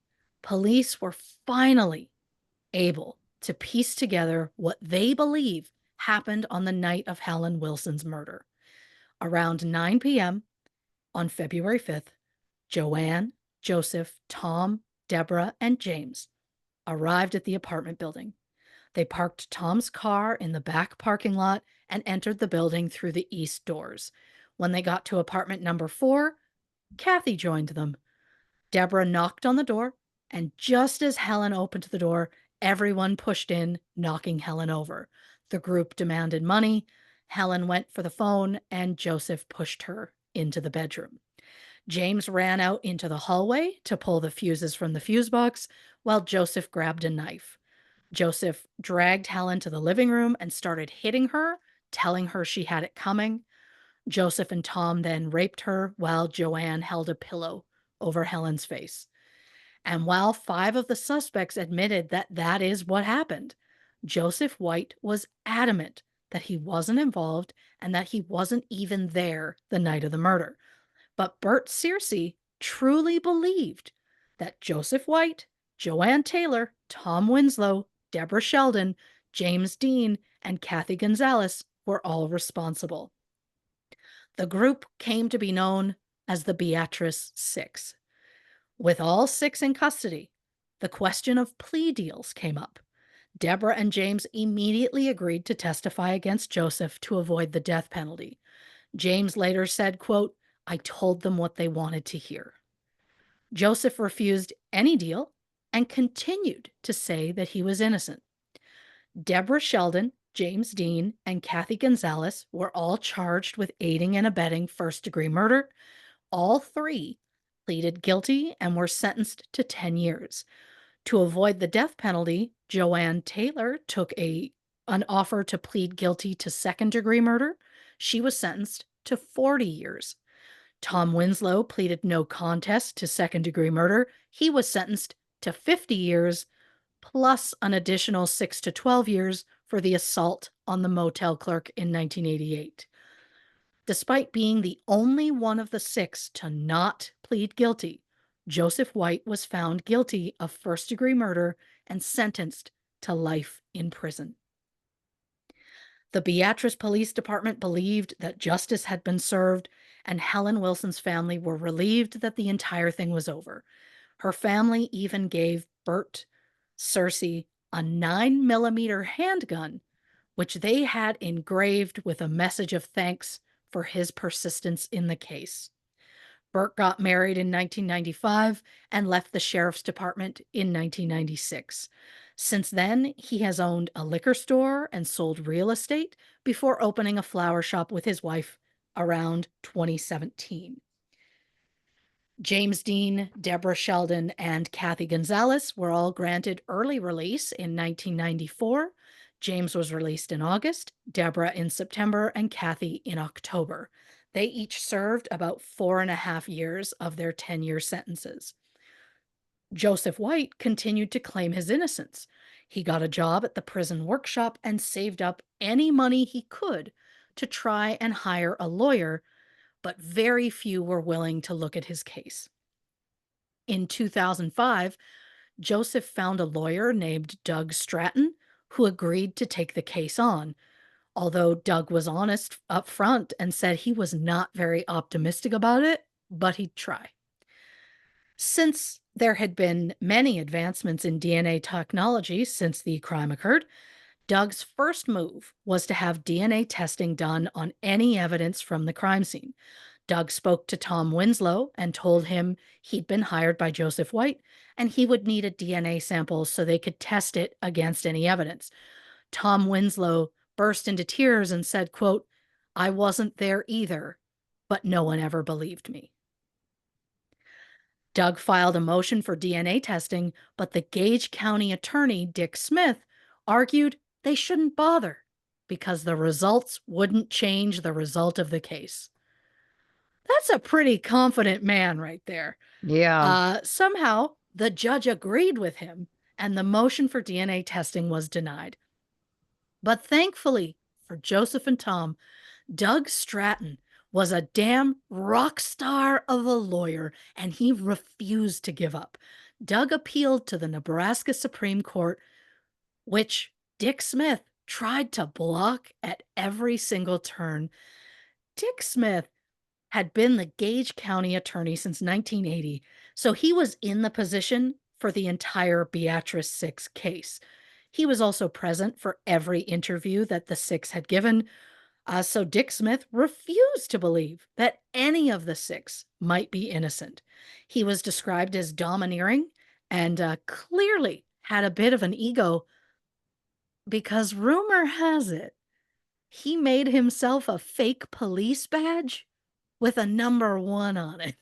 Speaker 2: police were finally able to piece together what they believe happened on the night of Helen Wilson's murder. Around 9 p.m. on February 5th, Joanne, Joseph, Tom, Deborah, and James arrived at the apartment building. They parked Tom's car in the back parking lot and entered the building through the east doors. When they got to apartment number 4, Kathy joined them. Deborah knocked on the door. And just as Helen opened the door, everyone pushed in, knocking Helen over. The group demanded money. Helen went for the phone, and Joseph pushed her into the bedroom. James ran out into the hallway to pull the fuses from the fuse box, while Joseph grabbed a knife. Joseph dragged Helen to the living room and started hitting her, telling her she had it coming. Joseph and Tom then raped her while Joanne held a pillow over Helen's face. And while 5 of the suspects admitted that that is what happened, Joseph White was adamant that he wasn't involved and that he wasn't even there the night of the murder. But Bert Searcy truly believed that Joseph White, Joanne Taylor, Tom Winslow, Deborah Sheldon, James Dean, and Kathy Gonzalez were all responsible. The group came to be known as the Beatrice Six. With all 6 in custody, the question of plea deals came up. Deborah and James immediately agreed to testify against Joseph to avoid the death penalty. James later said, quote, "I told them what they wanted to hear." Joseph refused any deal and continued to say that he was innocent. Deborah Sheldon, James Dean, and Kathy Gonzalez were all charged with aiding and abetting first-degree murder. All 3 pleaded guilty and were sentenced to 10 years. To avoid the death penalty, Joanne Taylor took an offer to plead guilty to second-degree murder. She was sentenced to 40 years. Tom Winslow pleaded no contest to second-degree murder. He was sentenced to 50 years, plus an additional 6 to 12 years for the assault on the motel clerk in 1988. Despite being the only one of the 6 to not plead guilty, Joseph White was found guilty of first-degree murder and sentenced to life in prison. The Beatrice Police Department believed that justice had been served, and Helen Wilson's family were relieved that the entire thing was over. Her family even gave Bert Searcy a 9mm handgun, which they had engraved with a message of thanks for his persistence in the case. Bert got married in 1995 and left the sheriff's department in 1996. Since then, he has owned a liquor store and sold real estate before opening a flower shop with his wife around 2017. James Dean, Deborah Sheldon, and Kathy Gonzalez were all granted early release in 1994. James was released in August, Deborah in September, and Kathy in October. They each served about 4.5 years of their 10-year sentences. Joseph White continued to claim his innocence. He got a job at the prison workshop and saved up any money he could to try and hire a lawyer, but very few were willing to look at his case. In 2005, Joseph found a lawyer named Doug Stratton who agreed to take the case on, although Doug was honest up front and said he was not very optimistic about it, but he'd try. Since there had been many advancements in DNA technology since the crime occurred, Doug's first move was to have DNA testing done on any evidence from the crime scene. Doug spoke to Tom Winslow and told him he'd been hired by Joseph White and he would need a DNA sample so they could test it against any evidence. Tom Winslow burst into tears and said, quote, "I wasn't there either, but no one ever believed me." Doug filed a motion for DNA testing, but the Gage County attorney, Dick Smith, argued they shouldn't bother because the results wouldn't change the result of the case. That's a pretty confident man right there.
Speaker 1: Yeah.
Speaker 2: Somehow, the judge agreed with him, and the motion for DNA testing was denied. But thankfully for Joseph and Tom, Doug Stratton was a damn rock star of a lawyer, and he refused to give up. Doug appealed to the Nebraska Supreme Court, which Dick Smith tried to block at every single turn. Dick Smith had been the Gage County attorney since 1980, so he was in the position for the entire Beatrice Six case. He was also present for every interview that the Six had given, so Dick Smith refused to believe that any of the 6 might be innocent. He was described as domineering and clearly had a bit of an ego because rumor has it he made himself a fake police badge with a number one on it.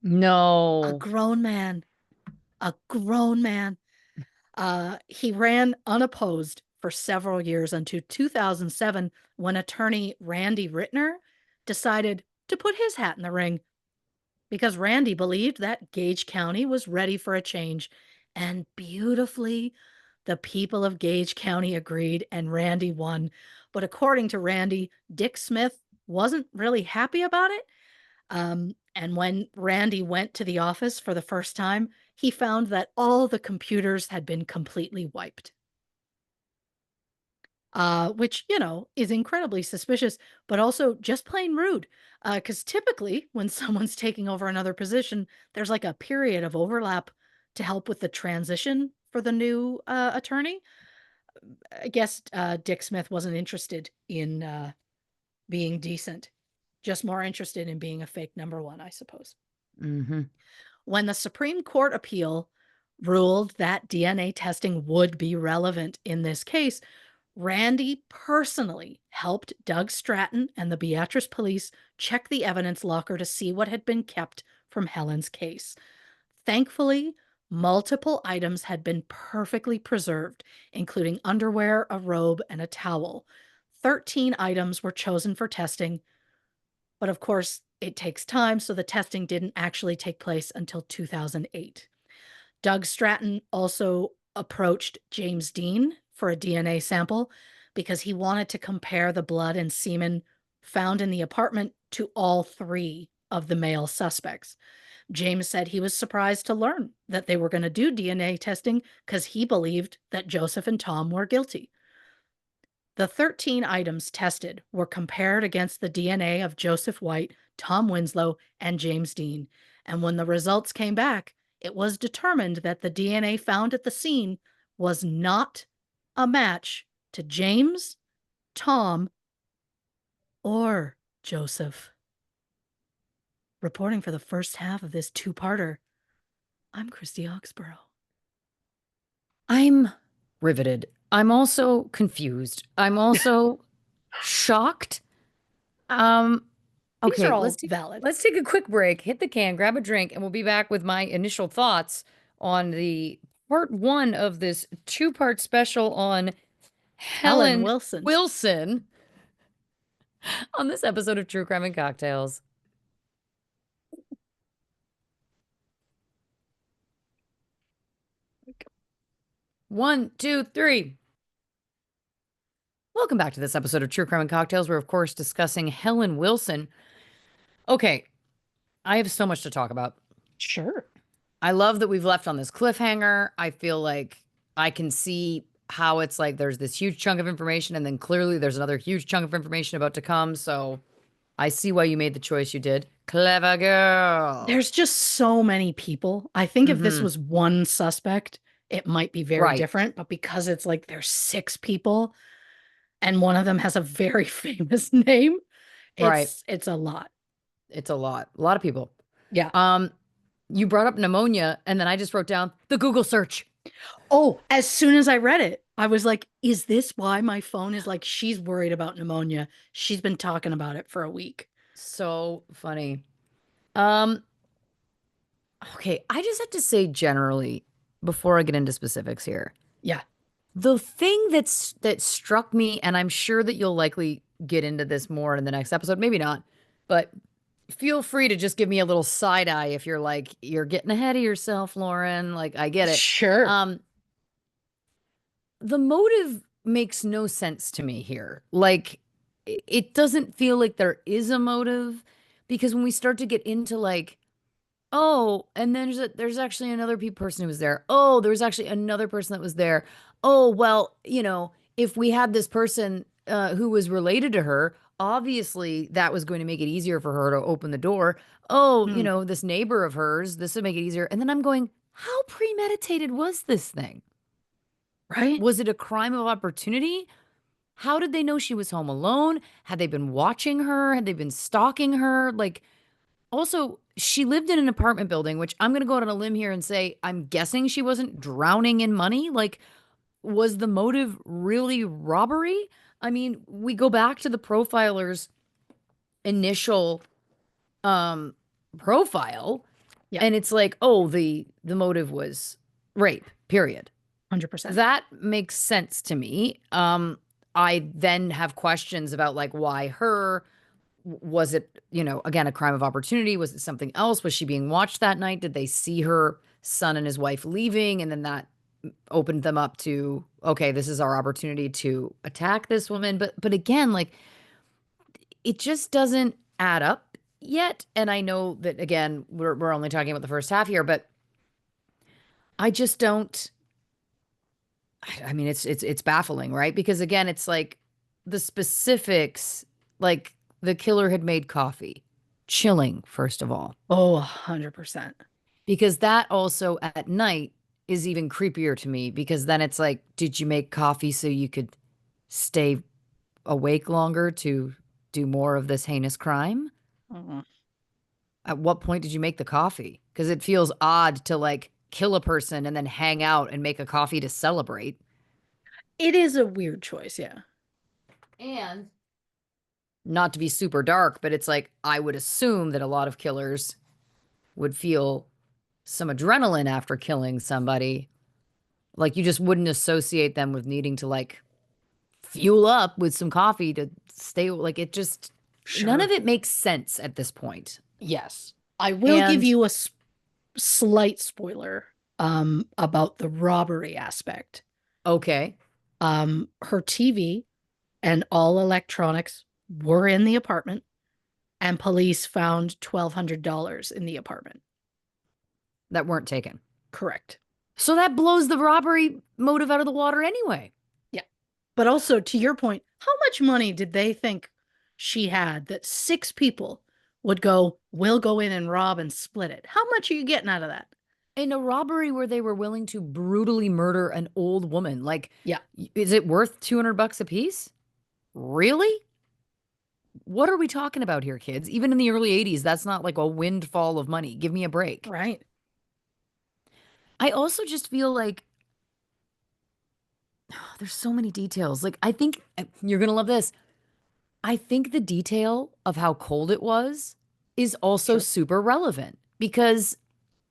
Speaker 2: A
Speaker 1: No.
Speaker 2: grown man, a grown man. He ran unopposed for several years until 2007 when attorney Randy Rittner decided to put his hat in the ring because Randy believed that Gage County was ready for a change. And beautifully, the people of Gage County agreed and Randy won. But according to Randy, Dick Smith wasn't really happy about it. And when Randy went to the office for the first time, he found that all the computers had been completely wiped. Which, is incredibly suspicious, but also just plain rude. Because typically, when someone's taking over another position, there's like a period of overlap to help with the transition for the new attorney. I guess Dick Smith wasn't interested in being decent, just more interested in being a fake number one, I suppose.
Speaker 1: Mm-hmm.
Speaker 2: When the Supreme Court appeal ruled that DNA testing would be relevant in this case, Randy personally helped Doug Stratton and the Beatrice police check the evidence locker to see what had been kept from Helen's case. Thankfully, multiple items had been perfectly preserved, including underwear, a robe, and a towel. 13 items were chosen for testing, but of course, it takes time, so the testing didn't actually take place until 2008. Doug Stratton also approached James Dean for a DNA sample because he wanted to compare the blood and semen found in the apartment to all three of the male suspects. James said he was surprised to learn that they were going to do DNA testing because he believed that Joseph and Tom were guilty. The 13 items tested were compared against the DNA of Joseph White, Tom Winslow, and James Dean. And when the results came back, it was determined that the DNA found at the scene was not a match to James, Tom, or Joseph. Reporting for the first half of this two-parter, I'm Christy Oxborrow.
Speaker 1: I'm riveted. I'm also confused. I'm also shocked.
Speaker 2: These are
Speaker 1: Okay,
Speaker 2: all valid.
Speaker 1: let's take a quick break, hit the can, grab a drink, and we'll be back with my initial thoughts on the part one of this two-part special on
Speaker 2: Helen
Speaker 1: Helen
Speaker 2: Wilson.
Speaker 1: Wilson on this episode of True Crime and Cocktails. 1, 2, 3. Welcome back to this episode of True Crime and Cocktails. We're, of course, discussing Helen Wilson. Okay, I have so much to talk about.
Speaker 2: Sure.
Speaker 1: I love that we've left on this cliffhanger. I feel like I can see how it's like there's this huge chunk of information, and then clearly there's another huge chunk of information about to come. So I see why you made the choice you did. Clever girl.
Speaker 2: There's just so many people. I think if this
Speaker 1: Mm-hmm.
Speaker 2: was one suspect, it might be very
Speaker 1: Right.
Speaker 2: different. But because it's like there's 6 people and one of them has a very famous name,
Speaker 1: Right.
Speaker 2: it's a lot.
Speaker 1: It's a lot. A lot of people.
Speaker 2: Yeah.
Speaker 1: Um, you brought up pneumonia, and then I just wrote down the Google search.
Speaker 2: Oh, as soon as I read it, I was like, is this why my phone is like, she's worried about pneumonia? She's been talking about it for a week.
Speaker 1: So funny. Um, okay, I just have to say generally, before I get into specifics here,
Speaker 2: Yeah.
Speaker 1: the thing that struck me, and I'm sure that you'll likely get into this more in the next episode, maybe not, but feel free to just give me a little side eye if you're like, you're getting ahead of yourself, Lauren. Like, I get it.
Speaker 2: Sure.
Speaker 1: The motive makes no sense to me here. Like, it doesn't feel like there is a motive because when we start to get into like, oh, and then there's actually another person who was there. Oh, there's actually another person that was there. Oh, well, if we had this person who was related to her, obviously that was going to make it easier for her to open the door. Oh,
Speaker 2: Hmm.
Speaker 1: this neighbor of hers, this would make it easier. And then I'm going, how premeditated was this thing?
Speaker 2: Right?
Speaker 1: Was it a crime of opportunity? How did they know she was home alone? Had they been watching her? Had they been stalking her? Like, Also, she lived in an apartment building, which I'm going to go out on a limb here and say I'm guessing she wasn't drowning in money. Like, was the motive really robbery? I mean, we go back to the profiler's initial um profile
Speaker 2: Yeah,
Speaker 1: and it's like, oh, the motive was rape, period.
Speaker 2: 100%.
Speaker 1: That makes sense to me. I then have questions about like why her. Was it, again, a crime of opportunity? Was it something else? Was she being watched that night? Did they see her son and his wife leaving? And then that opened them up to, okay, this is our opportunity to attack this woman. But again, like it just doesn't add up yet. And I know that again, we're only talking about the first half here, but I just don't. I mean, it's baffling, right? Because again, it's like the specifics, like the killer had made coffee. Chilling, first of all,
Speaker 2: Oh, 100%.
Speaker 1: because that also at night is even creepier to me because then it's like, did you make coffee so you could stay awake longer to do more of this heinous crime?
Speaker 2: Uh,
Speaker 1: At what point did you make the coffee? Because it feels odd to like kill a person and then hang out and make a coffee to celebrate.
Speaker 2: it is a weird choice, yeah.
Speaker 1: And not to be super dark, but it's like I would assume that a lot of killers would feel some adrenaline after killing somebody. Like you just wouldn't associate them with needing to like fuel up with some coffee to stay like it just none of
Speaker 2: Sure.
Speaker 1: it makes sense at this point.
Speaker 2: Yes. I will give
Speaker 1: And
Speaker 2: you a slight spoiler about the robbery aspect.
Speaker 1: okay,
Speaker 2: Her TV and all electronics were in the apartment, and police found $1,200 in the apartment.
Speaker 1: that weren't taken.
Speaker 2: Correct.
Speaker 1: So that blows the robbery motive out of the water anyway.
Speaker 2: Yeah. But also, to your point, how much money did they think she had that six people would go, we'll go in and rob and split it? How much are you getting out of that?
Speaker 1: In a robbery where they were willing to brutally murder an old woman, like,
Speaker 2: Yeah.
Speaker 1: is it worth $200 a piece? Really? What are we talking about here, kids? Even in the early 80s, that's not like a windfall of money. Give me a break.
Speaker 2: Right.
Speaker 1: I also just feel like there's so many details. Like, I think you're going to love this. I think the detail of how cold it was is also
Speaker 2: Sure.
Speaker 1: super relevant because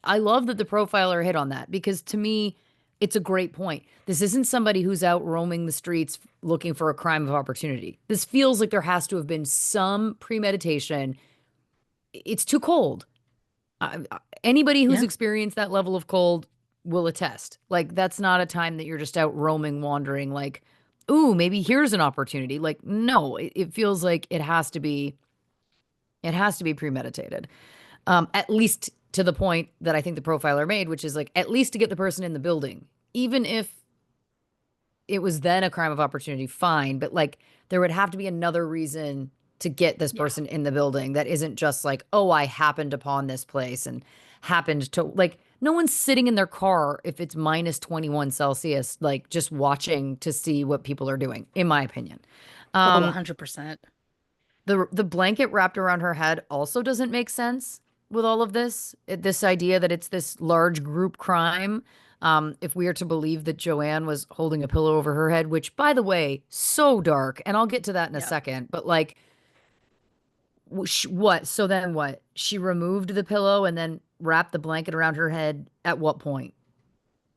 Speaker 1: I love that the profiler hit on that because to me, it's a great point. This isn't somebody who's out roaming the streets looking for a crime of opportunity. This feels like there has to have been some premeditation. It's too cold. Anybody who's
Speaker 2: Yeah.
Speaker 1: experienced that level of cold will attest. Like, that's not a time that you're just out roaming, wandering, like, ooh, maybe here's an opportunity. Like, no, it feels like it has to be premeditated. At least to the point that I think the profiler made, which is like at least to get the person in the building, even if it was then a crime of opportunity, fine. But like there would have to be another reason to get this
Speaker 2: Yeah.
Speaker 1: person in the building that isn't just like, oh, I happened upon this place and happened to like no one's sitting in their car if it's minus 21 Celsius, like just watching to see what people are doing, in my opinion.
Speaker 2: Oh,
Speaker 1: Um,
Speaker 2: 100%.
Speaker 1: the blanket wrapped around her head also doesn't make sense with all of this. This idea that it's this large group crime. If we are to believe that Joanne was holding a pillow over her head, which, by the way, so dark, and I'll get to that in a
Speaker 2: Yeah.
Speaker 1: second. But like, what? So then what? She removed the pillow and then wrapped the blanket around her head. At what point?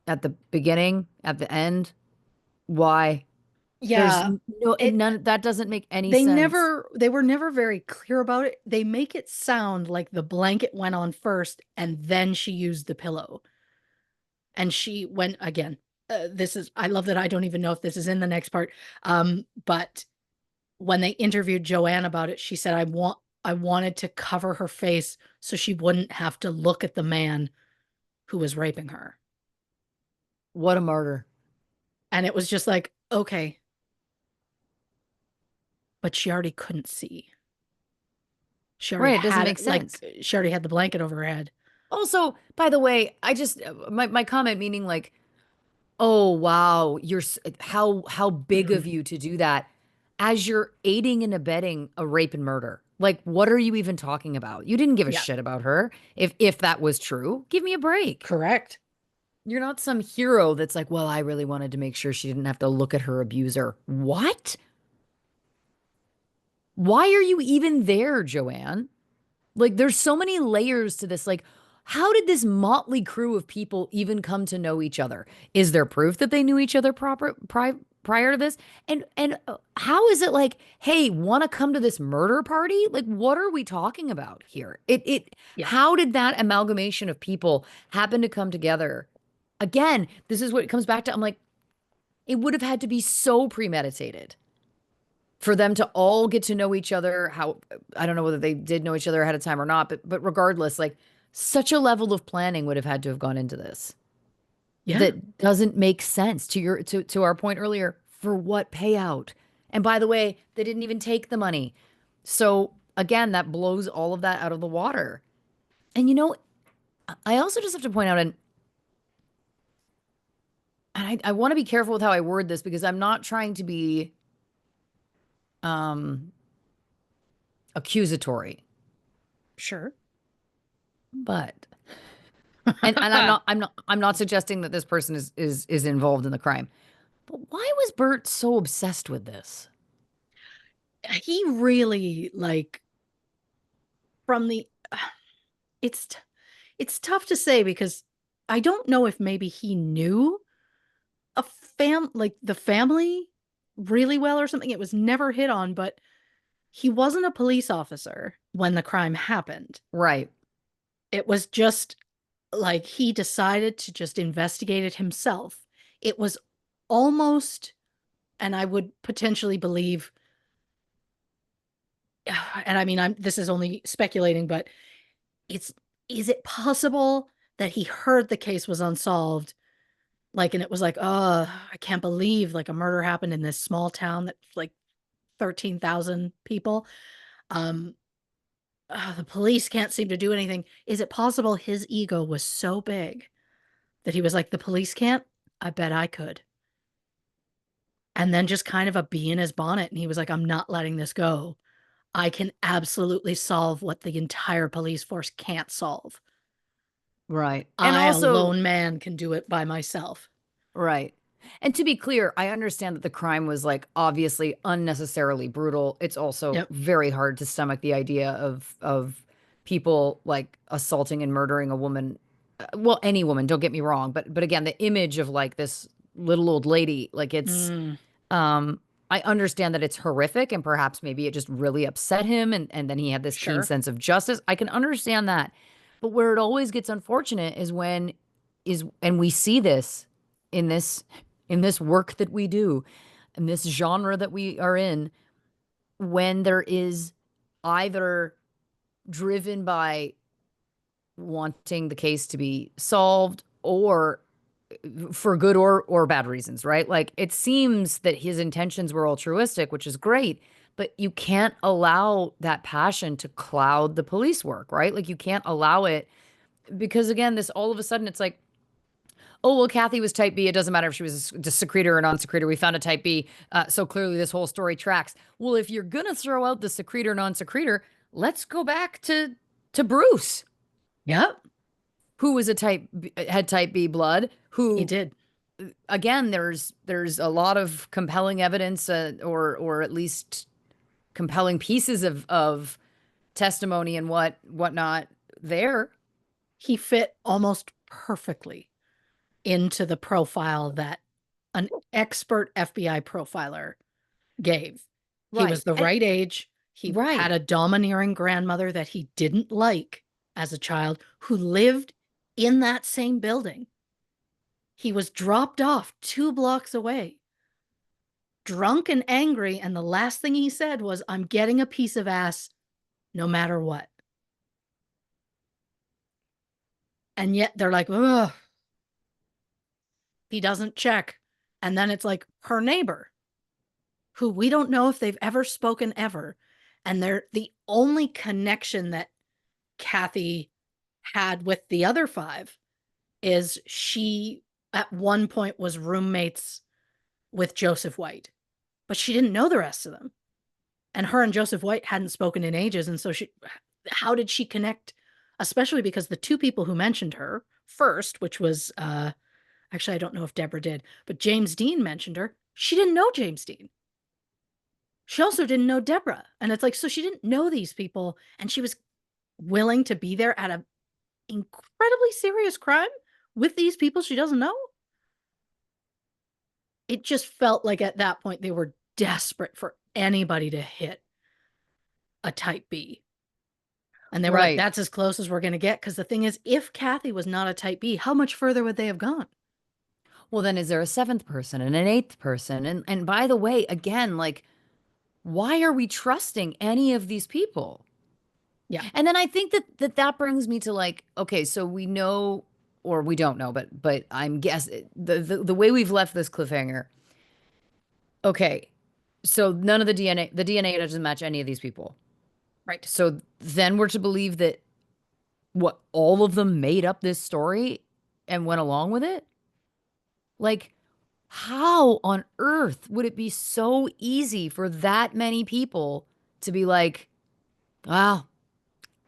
Speaker 1: At the beginning? At the end? Why? There's
Speaker 2: Yeah.
Speaker 1: no
Speaker 2: It
Speaker 1: none. That doesn't make any sense.
Speaker 2: they were never very clear about it. They make it sound like the blanket went on first and then she used the pillow. And she went again. This is I love that I don't even know if this is in the next part. But when they interviewed Joanne about it, she said I wanted to cover her face so she wouldn't have to look at the man who was raping her.
Speaker 1: What a martyr.
Speaker 2: And it was just like, okay, but she already couldn't see. She already
Speaker 1: Right. It doesn't
Speaker 2: had
Speaker 1: make
Speaker 2: it, like
Speaker 1: sense.
Speaker 2: she already had the blanket over her head.
Speaker 1: Also, by the way, I just my comment meaning like, oh wow, how big
Speaker 2: Mhm.
Speaker 1: of you to do that as you're aiding and abetting a rape and murder. Like, what are you even talking about? You didn't give a
Speaker 2: Yeah,
Speaker 1: shit about her. If that was true, give me a break.
Speaker 2: correct.
Speaker 1: You're not some hero that's like, well, I really wanted to make sure she didn't have to look at her abuser. What? Why are you even there, Joanne? Like, there's so many layers to this. Like, how did this motley crew of people even come to know each other? Is there proof that they knew each other prior to this? And how is it like, hey, want to come to this murder party? Like, what are we talking about here?
Speaker 2: Yeah.
Speaker 1: How did that amalgamation of people happen to come together? Again, this is what it comes back to. I'm like, it would have had to be so premeditated for them to all get to know each other. How, I don't know whether they did know each other ahead of time or not, but regardless, like such a level of planning would have had to have gone into this
Speaker 2: Yeah.
Speaker 1: that doesn't make sense to to our point earlier. For what payout? And by the way, they didn't even take the money. So again, that blows all of that out of the water. And I also just have to point out, and I want to be careful with how I word this because I'm not trying to be um accusatory,
Speaker 2: Sure.
Speaker 1: but and I'm not suggesting that this person is involved in the crime. But why was Bert so obsessed with this?
Speaker 2: He really like from the it's it's tough to say because I don't know if maybe he knew a like the family really well or something. It was never hit on, but he wasn't a police officer when the crime happened.
Speaker 1: Right.
Speaker 2: It was just like he decided to just investigate it himself. It was almost, and I would potentially believe, and I mean, this is only speculating, but it's, is it possible that he heard the case was unsolved? Like, and it was like, oh, I can't believe like a murder happened in this small town that's like 13,000 people. Um, the police can't seem to do anything. Is it possible his ego was so big that he was like, the police can't? I bet I could. And then just kind of a bee in his bonnet. And he was like, I'm not letting this go. I can absolutely solve what the entire police force can't solve.
Speaker 1: Right. And
Speaker 2: I, a
Speaker 1: also,
Speaker 2: lone man, can do it by myself.
Speaker 1: right. And to be clear, I understand that the crime was like obviously unnecessarily brutal. It's also
Speaker 2: Yep.
Speaker 1: very hard to stomach the idea of people like assaulting and murdering a woman. Well, any woman, don't get me wrong, but again, the image of like this little old lady, like
Speaker 2: Mm,
Speaker 1: um I understand that it's horrific and perhaps maybe it just really upset him and then he had this keen
Speaker 2: sure.
Speaker 1: sense of justice. I can understand that. But where it always gets unfortunate is when is and we see this in this work that we do, in this genre that we are in, when there is either driven by wanting the case to be solved or for good or bad reasons, right? Like it seems that his intentions were altruistic, which is great, but you can't allow that passion to cloud the police work, right? Like you can't allow it because again, this all of a sudden it's like, oh well, Kathy was type B. It doesn't matter if she was a secretor or non-secretor. We found a type B, so clearly this whole story tracks. Well, if you're gonna throw out the secretor non-secretor, let's go back to Bruce,
Speaker 2: Yep.
Speaker 1: who was had type B blood,
Speaker 2: He
Speaker 1: who
Speaker 2: did.
Speaker 1: again, there's a lot of compelling evidence, or at least compelling pieces of testimony and whatnot there.
Speaker 2: He fit almost perfectly into the profile that an expert FBI profiler gave. He was
Speaker 1: Right.
Speaker 2: the
Speaker 1: And
Speaker 2: right age. He had
Speaker 1: right.
Speaker 2: a domineering grandmother that he didn't like as a child who lived in that same building. He was dropped off 2 blocks away, drunk and angry. And the last thing he said was, I'm getting a piece of ass no matter what. And yet they're like, ugh, he doesn't check. And then it's like her neighbor, who we don't know if they've ever spoken ever. And they're the only connection that Kathy had with the other five is she at one point was roommates with Joseph White, but she didn't know the rest of them. And her and Joseph White hadn't spoken in ages. And so how did she connect? Especially because the two people who mentioned her first, which was, actually, I don't know if Deborah did, but James Dean mentioned her. She didn't know James Dean. She also didn't know Deborah. And it's like, so she didn't know these people, and she was willing to be there at an incredibly serious crime with these people she doesn't know. It just felt like at that point they were desperate for anybody to hit a type B. And they were like,
Speaker 1: Right.
Speaker 2: that's as close as we're going to get. Because the thing is, if Kathy was not a type B, how much further would they have gone?
Speaker 1: Well, then is there a seventh person and an eighth person? And by the way, again, like, why are we trusting any of these people?
Speaker 2: Yeah.
Speaker 1: And then I think that brings me to like, okay, so we know or we don't know, but I'm guessing the way we've left this cliffhanger. Okay, so none of the DNA doesn't match any of these people.
Speaker 2: Right.
Speaker 1: So then we're to believe that what all of them made up this story and went along with it? Like, how on earth would it be so easy for that many people to be like, wow,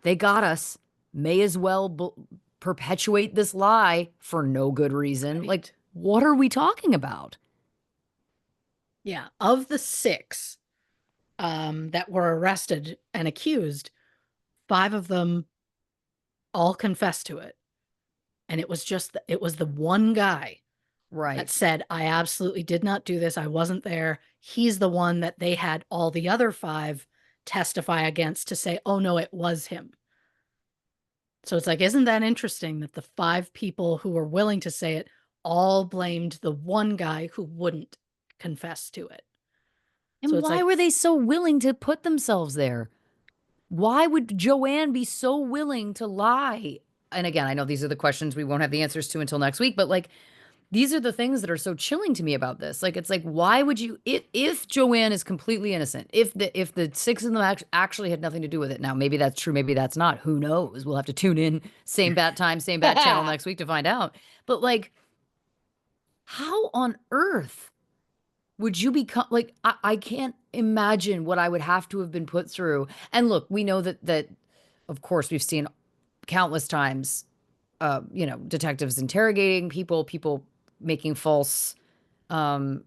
Speaker 1: they got us. May as well perpetuate this lie for no good reason. Like,
Speaker 2: Right.
Speaker 1: what are we talking about?
Speaker 2: Yeah. Of the six that were arrested and accused, five of them all confessed to it. And it was the one guy that
Speaker 1: Right.
Speaker 2: said, I absolutely did not do this. I wasn't there. He's the one that they had all the other five testify against to say, oh no, it was him. So it's like, isn't that interesting that the five people who were willing to say it all blamed the one guy who wouldn't confess to it? So
Speaker 1: And
Speaker 2: it's
Speaker 1: why
Speaker 2: like,
Speaker 1: were they so willing to put themselves there? Why would Joanne be so willing to lie? And again, I know these are the questions we won't have the answers to until next week, but like these are the things that are so chilling to me about this. Like it's like why would you if Joanne is completely innocent, if the six of them actually had nothing to do with it. Now maybe that's true, maybe that's not. Who knows? We'll have to tune in same bat time, same bat channel next week to find out. But like how on earth would you become like I can't imagine what I would have to have been put through. And look, we know that of course we've seen countless times detectives interrogating people making false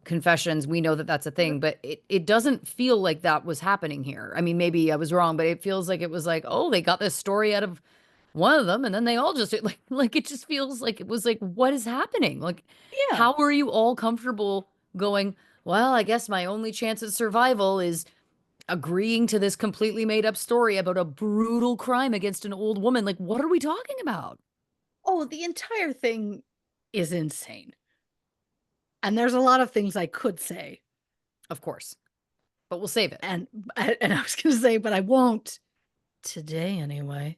Speaker 1: confessions. We know that that's a thing, but it doesn't feel like that was happening here. I mean, maybe I was wrong, but it feels like it was like, oh, they got this story out of one of them, and then they all just like it just feels like it was like, what is happening? Like,
Speaker 2: yeah.
Speaker 1: how are you all comfortable going, well, I guess my only chance at survival is agreeing to this completely made up story about a brutal crime against an old woman. Like, what are we talking about?
Speaker 2: Oh, the entire thing is insane. And there's a lot of things I could say.
Speaker 1: Of course, but we'll save it.
Speaker 2: And I was going to say, but I won't today anyway.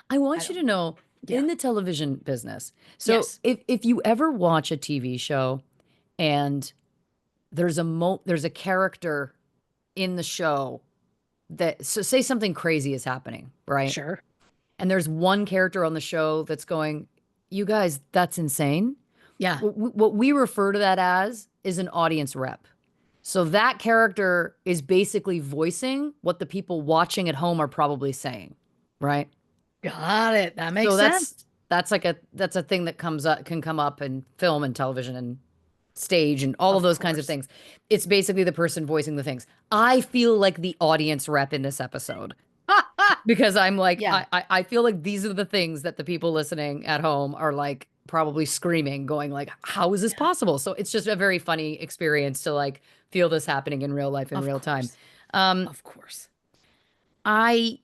Speaker 1: I
Speaker 2: I
Speaker 1: want you
Speaker 2: don't.
Speaker 1: to know
Speaker 2: Yeah.
Speaker 1: in the television business. So
Speaker 2: Yes.
Speaker 1: if you ever watch a TV show and there's a character in the show that so say something crazy is happening, right?
Speaker 2: Sure.
Speaker 1: And there's one character on the show that's going, "You guys, that's insane."
Speaker 2: Yeah.
Speaker 1: What we refer to that as is an audience rep. So that character is basically voicing what the people watching at home are probably saying, right?
Speaker 2: Got it. That makes
Speaker 1: So
Speaker 2: sense.
Speaker 1: that's a thing that comes up can come up in film and television and stage and all of
Speaker 2: Of
Speaker 1: those kinds of
Speaker 2: course.
Speaker 1: things. It's basically the person voicing the things. I feel like the audience rep in this episode because I'm like
Speaker 2: Yeah.
Speaker 1: I feel like these are the things that the people listening at home are like probably screaming, going like, how is this
Speaker 2: Yeah.
Speaker 1: possible? So it's just a very funny experience to like feel this happening in real life in
Speaker 2: Of
Speaker 1: real time.
Speaker 2: course.
Speaker 1: Um,
Speaker 2: Of course.
Speaker 1: I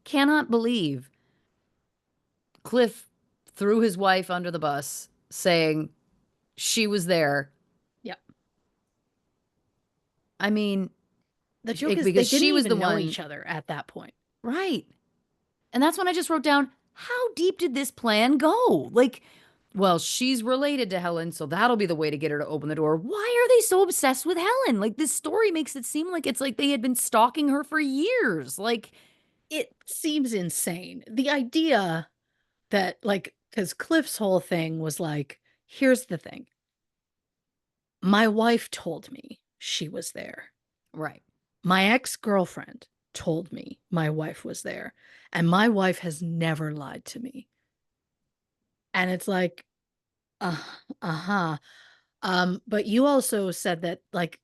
Speaker 1: cannot believe Cliff threw his wife under the bus saying she was there.
Speaker 2: Yep.
Speaker 1: I mean,
Speaker 2: The joke is they
Speaker 1: because
Speaker 2: didn't
Speaker 1: she was the
Speaker 2: even know
Speaker 1: one,
Speaker 2: each other at that point.
Speaker 1: right? And that's when I just wrote down, how deep did this plan go? Like, well, she's related to Helen, so that'll be the way to get her to open the door. Why are they so obsessed with Helen? Like, this story makes it seem like it's like they had been stalking her for years. Like,
Speaker 2: It seems insane. The idea that, like, because Cliff's whole thing was like, here's the thing. My wife told me she was there.
Speaker 1: Right.
Speaker 2: My ex-girlfriend told me my wife was there, and my wife has never lied to me. And it's like, uh, uh-huh. But you also said that like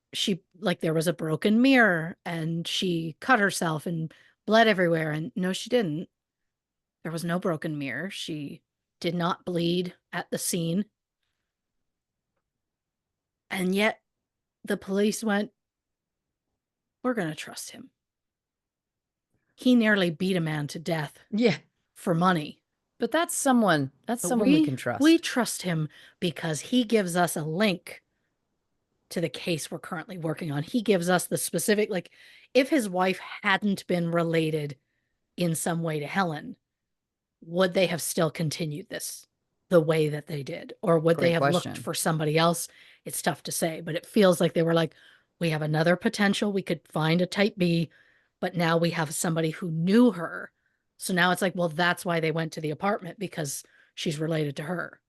Speaker 2: there was a broken mirror and she cut herself and bled everywhere. And no, she didn't. There was no broken mirror. She did not bleed at the scene. And yet the police went, we're going to trust him. He nearly beat a man to death
Speaker 1: Yeah.
Speaker 2: for money.
Speaker 1: But that's
Speaker 2: But
Speaker 1: someone we can
Speaker 2: we
Speaker 1: trust.
Speaker 2: trust him because he gives us a link to the case we're currently working on. He gives us the specific, like, if his wife hadn't been related in some way to Helen, would they have still continued this the way that they did? Or would they
Speaker 1: Great
Speaker 2: have looked
Speaker 1: question.
Speaker 2: for somebody else? It's tough to say, but it feels like they were like, we have another potential. We could find a type B, but now we have somebody who knew her. So now it's like, well, that's why they went to the apartment because she's related to her.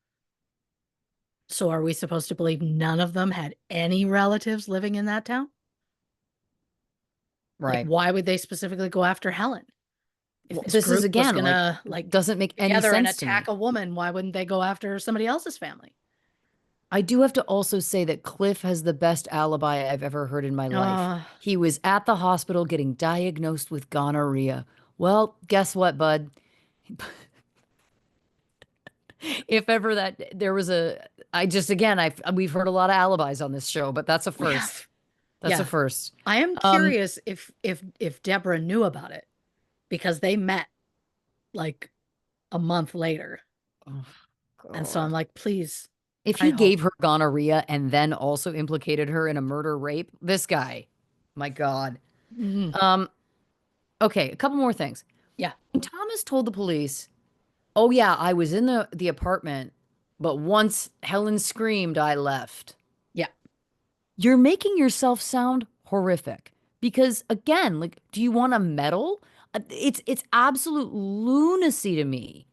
Speaker 2: So are we supposed to believe none of them had any relatives living in that town? Like,
Speaker 1: Right.
Speaker 2: why would they specifically go after Helen? If
Speaker 1: Well,
Speaker 2: this
Speaker 1: this is
Speaker 2: group was
Speaker 1: again like
Speaker 2: gonna like
Speaker 1: doesn't make any
Speaker 2: together and
Speaker 1: sense to
Speaker 2: attack
Speaker 1: me.
Speaker 2: a woman, why wouldn't they go after somebody else's family?
Speaker 1: I do have to also say that Cliff has the best alibi I've ever heard in my life.
Speaker 2: Uh,
Speaker 1: He was at the hospital getting diagnosed with gonorrhea. Well, guess what, bud? If ever that there was a, I just again, we've heard a lot of alibis on this show, but that's a
Speaker 2: we
Speaker 1: first.
Speaker 2: have,
Speaker 1: That's a
Speaker 2: yeah.
Speaker 1: first.
Speaker 2: I am
Speaker 1: Um,
Speaker 2: curious if Deborah knew about it because they met like a month later.
Speaker 1: oh,
Speaker 2: And so I'm
Speaker 1: God.
Speaker 2: like, please,
Speaker 1: If
Speaker 2: I
Speaker 1: he
Speaker 2: hope.
Speaker 1: gave her gonorrhea and then also implicated her in a murder rape, this guy, my God.
Speaker 2: Mhm.
Speaker 1: Um, okay, a couple more things.
Speaker 2: Yeah.
Speaker 1: When Thomas told the police, "Oh yeah, I was in the apartment, but once Helen screamed, I left."
Speaker 2: Yeah.
Speaker 1: You're making yourself sound horrific because again, like do you want to meddle? It's absolute lunacy to me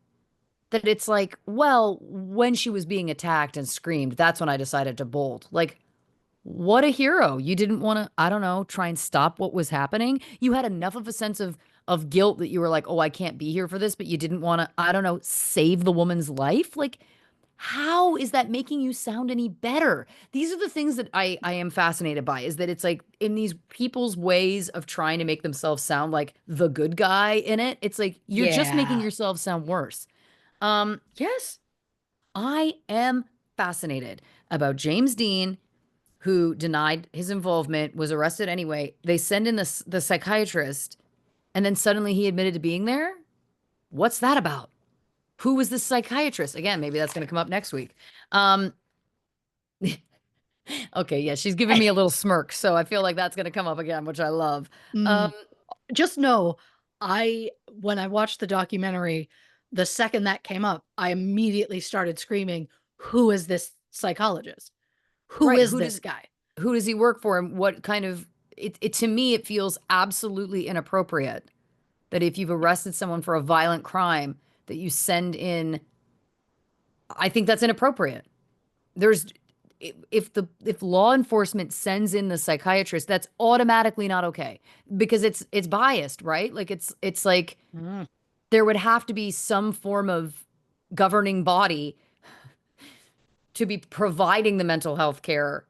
Speaker 1: that it's like, well, when she was being attacked and screamed, that's when I decided to bolt. Like what a hero. You didn't want to, I don't know, try and stop what was happening. You had enough of a sense of guilt that you were like, "Oh, I can't be here for this," but you didn't want to, I don't know, save the woman's life. Like how is that making you sound any better? These are the things that I am fascinated by is that it's like in these people's ways of trying to make themselves sound like the good guy in it. It's like you're just making
Speaker 2: Yeah.
Speaker 1: yourself sound worse. Um,
Speaker 2: Yes.
Speaker 1: I am fascinated about James Dean who denied his involvement, was arrested anyway. They send in the psychiatrist, and then suddenly he admitted to being there. What's that about? Who was this psychiatrist? Again, maybe that's going to come up next week. Um, okay, yeah, she's giving me a little smirk, so I feel like that's going to come up again, which I love. Um,
Speaker 2: Mm. Just know, when I watched the documentary, the second that came up, I immediately started screaming, who is this psychologist? Who
Speaker 1: right?
Speaker 2: is this guy?
Speaker 1: Who does he work for, and what kind of it to me it feels absolutely inappropriate that if you've arrested someone for a violent crime that you send in. I think that's inappropriate. There's if law enforcement sends in the psychiatrist, that's automatically not okay because it's biased, right? Like it's like
Speaker 2: Mm,
Speaker 1: there would have to be some form of governing body to be providing the mental health care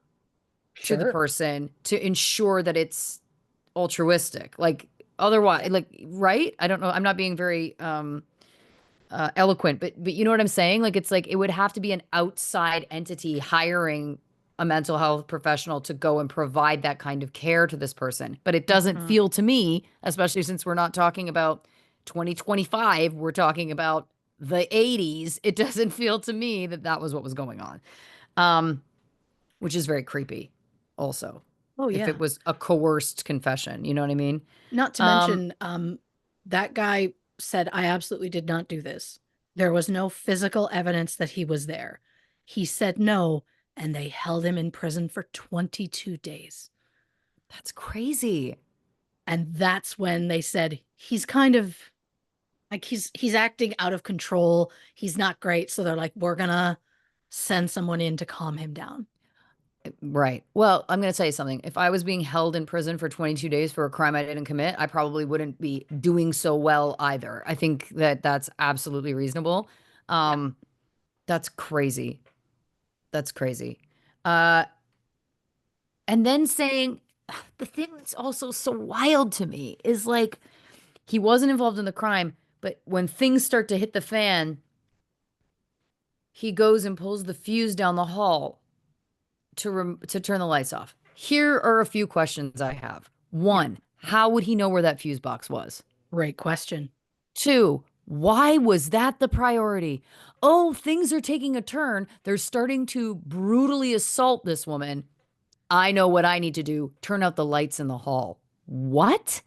Speaker 1: to the
Speaker 2: sure.
Speaker 1: person to ensure that it's altruistic. Like otherwise, like right? I don't know. I'm not being very eloquent, but you know what I'm saying? Like it's like it would have to be an outside entity hiring a mental health professional to go and provide that kind of care to this person. But it doesn't
Speaker 2: Mhm.
Speaker 1: feel to me, especially since we're not talking about 2025, we're talking about the 80s. It doesn't feel to me that that was what was going on. Um, which is very creepy also.
Speaker 2: Oh
Speaker 1: If it
Speaker 2: yeah.
Speaker 1: was a coerced confession, you know what I mean?
Speaker 2: Not to
Speaker 1: Um,
Speaker 2: mention, that guy said, I absolutely did not do this. There was no physical evidence that he was there. He said no, and they held him in prison for 22 days.
Speaker 1: that's crazy.
Speaker 2: And that's when they said he's kind of like he's acting out of control. He's not great. So they're like, we're gonna send someone in to calm him down.
Speaker 1: Right. Well, I'm going to tell you something. If I was being held in prison for 22 days for a crime I didn't commit, I probably wouldn't be doing so well either. I think that that's absolutely reasonable.
Speaker 2: Yeah.
Speaker 1: Um, that's crazy. That's crazy. Uh, and then saying the thing that's also so wild to me is like he wasn't involved in the crime, but when things start to hit the fan, he goes and pulls the fuse down the hall to turn the lights off. Here are a few questions I have.
Speaker 2: Yeah.
Speaker 1: One, how would he know where that fuse box was?
Speaker 2: Great question.
Speaker 1: Two, why was that the priority? Oh, things are taking a turn. They're starting to brutally assault this woman. I know what I need to do. Turn out the lights in the hall. What?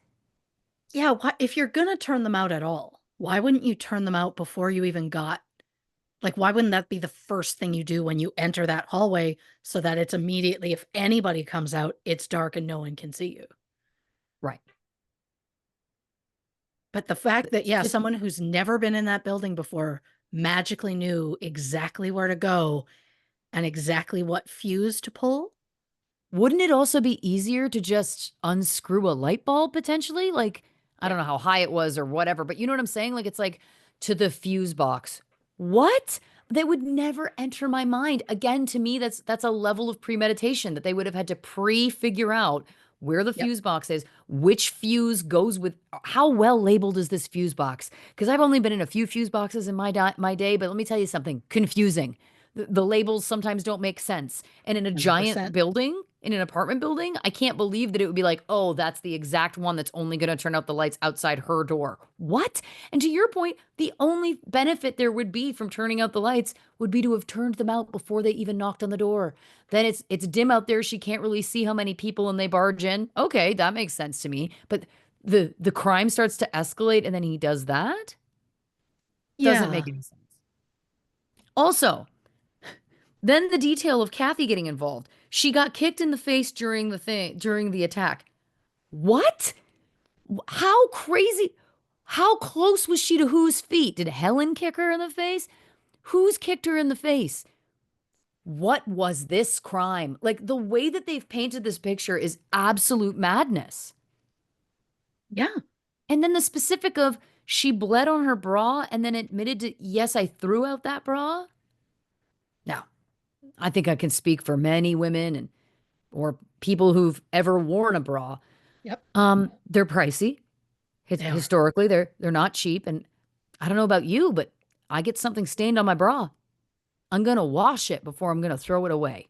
Speaker 2: Yeah, if you're gonna turn them out at all, why wouldn't you turn them out before you even got like why wouldn't that be the first thing you do when you enter that hallway so that it's immediately if anybody comes out, it's dark and no one can see you.
Speaker 1: Right.
Speaker 2: But the fact that yeah,
Speaker 1: Just
Speaker 2: someone who's never been in that building before magically knew exactly where to go and exactly what fuse to pull.
Speaker 1: wouldn't it also be easier to just unscrew a light bulb potentially? Like, I
Speaker 2: Yeah.
Speaker 1: don't know how high it was or whatever, but you know what I'm saying? Like, it's like to the fuse box. What? They would never enter my mind. Again, to me, that's a level of premeditation that they would have had to pre-figure out where the
Speaker 2: Yep.
Speaker 1: fuse box is, which fuse goes with how well labeled is this fuse box? Because I've only been in a few fuse boxes in my day, but let me tell you something confusing. The labels sometimes don't make sense. And in a giant
Speaker 2: 100%.
Speaker 1: building, in an apartment building, I can't believe that it would be like, oh, that's the exact one that's only going to turn out the lights outside her door. What? And to your point, the only benefit there would be from turning out the lights would be to have turned them out before they even knocked on the door. Then it's dim out there. She can't really see how many people and they barge in. Okay, that makes sense to me. But the crime starts to escalate and then he does that? Doesn't
Speaker 2: Yeah.
Speaker 1: make any sense. Also, then the detail of Kathy getting involved. She got kicked in the face during the attack. What? How crazy? How close was she to whose feet? Did Helen kick her in the face? Who's kicked her in the face? What was this crime? Like the way that they've painted this picture is absolute madness.
Speaker 2: Yeah.
Speaker 1: And then the specific of she bled on her bra and then admitted to, yes, I threw out that bra. Now, I think I can speak for many women and or people who've ever worn a bra.
Speaker 2: Yep.
Speaker 1: They're pricey.
Speaker 2: They are.
Speaker 1: Historically, they're not cheap. And I don't know about you, but I get something stained on my bra. I'm gonna wash it before I'm gonna throw it away.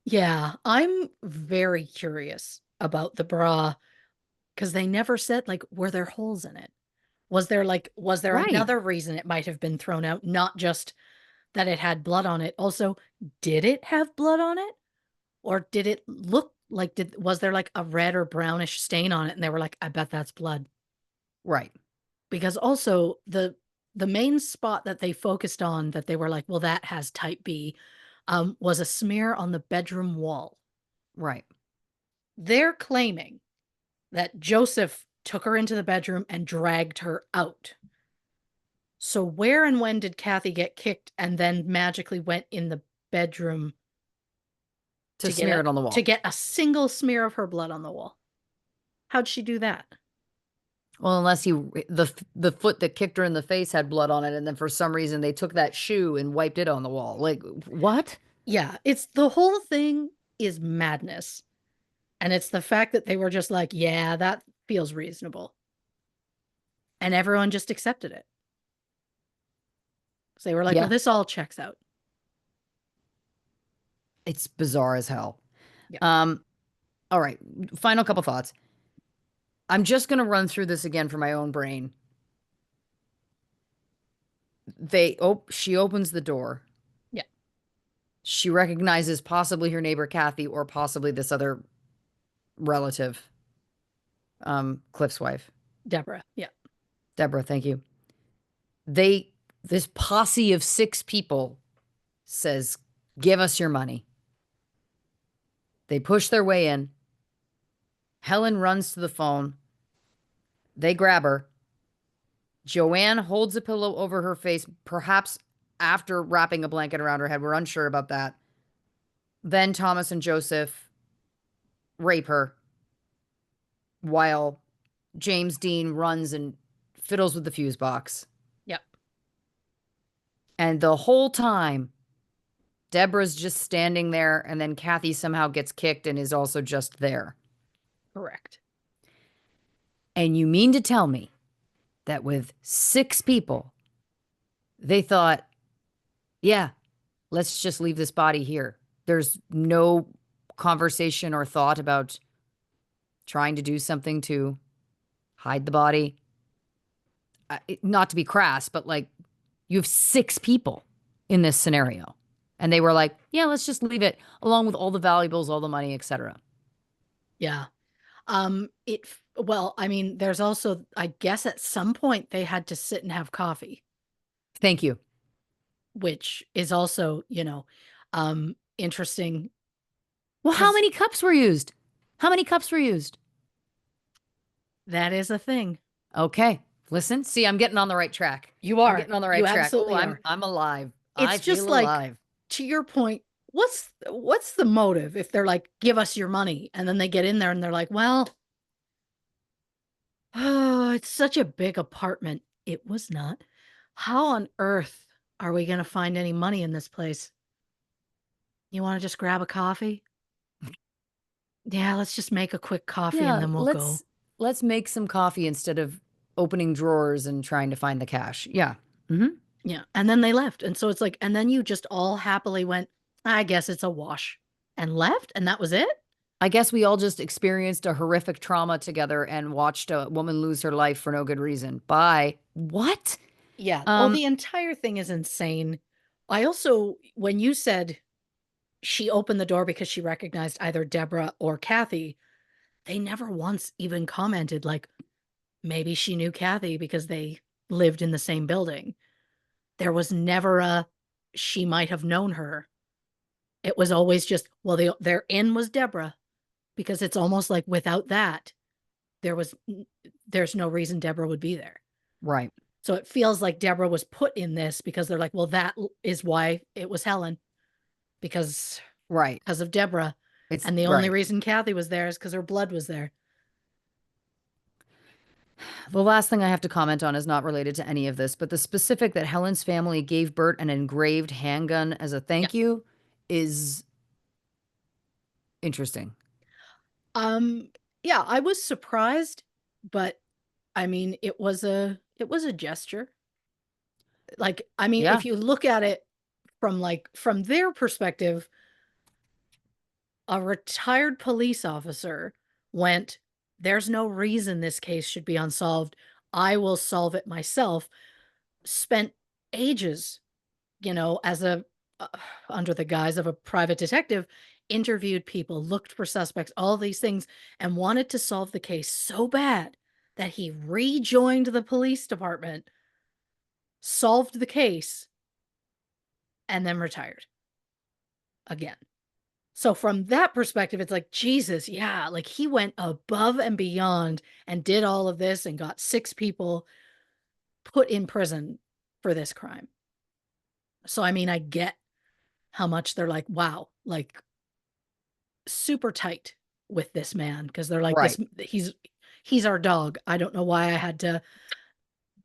Speaker 2: Yeah, I'm very curious about the bra because they never said like were there holes in it? Was there
Speaker 1: Right,
Speaker 2: another reason it might have been thrown out, not just that it had blood on it? Also, did it have blood on it? Or did it look like did was there like a red or brownish stain on it and they were like, I bet that's blood.
Speaker 1: right,
Speaker 2: Because also the main spot that they focused on that they were like, well, that has type B, was a smear on the bedroom wall.
Speaker 1: right.
Speaker 2: They're claiming that Joseph took her into the bedroom and dragged her out. So where and when did Kathy get kicked and then magically went in the bedroom
Speaker 1: To smear it on the
Speaker 2: to
Speaker 1: wall.
Speaker 2: get a single smear of her blood on the wall? How'd she do that?
Speaker 1: Well, unless the foot that kicked her in the face had blood on it, and then for some reason they took that shoe and wiped it on the wall. Like what?
Speaker 2: Yeah, it's the whole thing is madness. And it's the fact that they were just like, yeah, that feels reasonable. And everyone just accepted it. So they were like, well,
Speaker 1: Yeah,
Speaker 2: this all checks out.
Speaker 1: it's bizarre as hell.
Speaker 2: Yeah.
Speaker 1: Um, all right, final couple thoughts. I'm just gonna run through this again for my own brain. She opens the door.
Speaker 2: Yeah.
Speaker 1: She recognizes possibly her neighbor Kathy or possibly this other relative, Cliff's wife.
Speaker 2: Deborah. Yeah.
Speaker 1: Deborah, thank you. They this posse of six people says, "Give us your money." They push their way in. Helen runs to the phone. They grab her. Joanne holds a pillow over her face, perhaps after wrapping a blanket around her head. We're unsure about that. Then Thomas and Joseph rape her while James Dean runs and fiddles with the fuse box.
Speaker 2: Yep.
Speaker 1: And the whole time, Deborah's just standing there, and then Kathy somehow gets kicked and is also just there.
Speaker 2: Correct.
Speaker 1: And you mean to tell me that with 6 people, they thought, yeah, let's just leave this body here. There's no conversation or thought about trying to do something to hide the body. Not to be crass, but like you have 6 people in this scenario. And they were like, yeah, let's just leave it along with all the valuables, all the money, etc.
Speaker 2: Yeah. Well, I mean, there's also, I guess at some point they had to sit and have coffee,
Speaker 1: Thank you.
Speaker 2: which is also, interesting
Speaker 1: Well, how
Speaker 2: because
Speaker 1: many cups were used? How many cups were used?
Speaker 2: that is a thing.
Speaker 1: Okay. Listen, see, I'm getting on the right track.
Speaker 2: You
Speaker 1: I'm
Speaker 2: are.
Speaker 1: getting on the
Speaker 2: You
Speaker 1: right track. Oh,
Speaker 2: absolutely
Speaker 1: I'm
Speaker 2: are.
Speaker 1: I'm alive. I
Speaker 2: It's just
Speaker 1: feel
Speaker 2: like,
Speaker 1: alive.
Speaker 2: to your point, what's the motive if they're like, give us your money, and then they get in there and they're like, well, oh, it's such a big apartment. It was not. How on earth are we going to find any money in this place? You want to just grab a coffee? Yeah, let's just make a quick coffee and
Speaker 1: Yeah,
Speaker 2: then we'll go.
Speaker 1: let's make some coffee instead of opening drawers and trying to find the cash. Yeah. Hmm.
Speaker 2: Yeah. And then they left. And so it's like, and then you just all happily went, I guess it's a wash, and left. And that was it.
Speaker 1: I guess we all just experienced a horrific trauma together and watched a woman lose her life for no good reason. Bye. What?
Speaker 2: Yeah. Oh,
Speaker 1: Um,
Speaker 2: the entire thing is insane. I also, when you said she opened the door because she recognized either Deborah or Kathy, they never once even commented, like, maybe she knew Kathy because they lived in the same building. There was never a, she might have known her. It was always just, well, their in was Deborah, because it's almost like without that, there was, there's no reason Deborah would be there.
Speaker 1: right,
Speaker 2: So it feels like Deborah was put in this because they're like, well, that is why it was Helen, because
Speaker 1: right.
Speaker 2: because of Deborah.
Speaker 1: It's
Speaker 2: And the only
Speaker 1: right.
Speaker 2: reason Kathy was there is because her blood was there.
Speaker 1: The last thing I have to comment on is not related to any of this, but the specific that Helen's family gave Bert an engraved handgun as a
Speaker 2: Yeah.
Speaker 1: thank you is interesting.
Speaker 2: Um, yeah, I was surprised, but I mean, it was a gesture. Like, I mean,
Speaker 1: Yeah,
Speaker 2: if you look at it from their perspective, a retired police officer went, there's no reason this case should be unsolved. I will solve it myself. Spent ages, as a uh, under the guise of a private detective, interviewed people, looked for suspects, all these things, and wanted to solve the case so bad that he rejoined the police department, solved the case, and then retired again. So from that perspective, it's like, Jesus, yeah, like he went above and beyond and did all of this and got 6 people put in prison for this crime. So, I mean, I get how much they're like, wow, like super tight with this man, because they're like, this,
Speaker 1: right.
Speaker 2: he's our dog. I don't know why I had to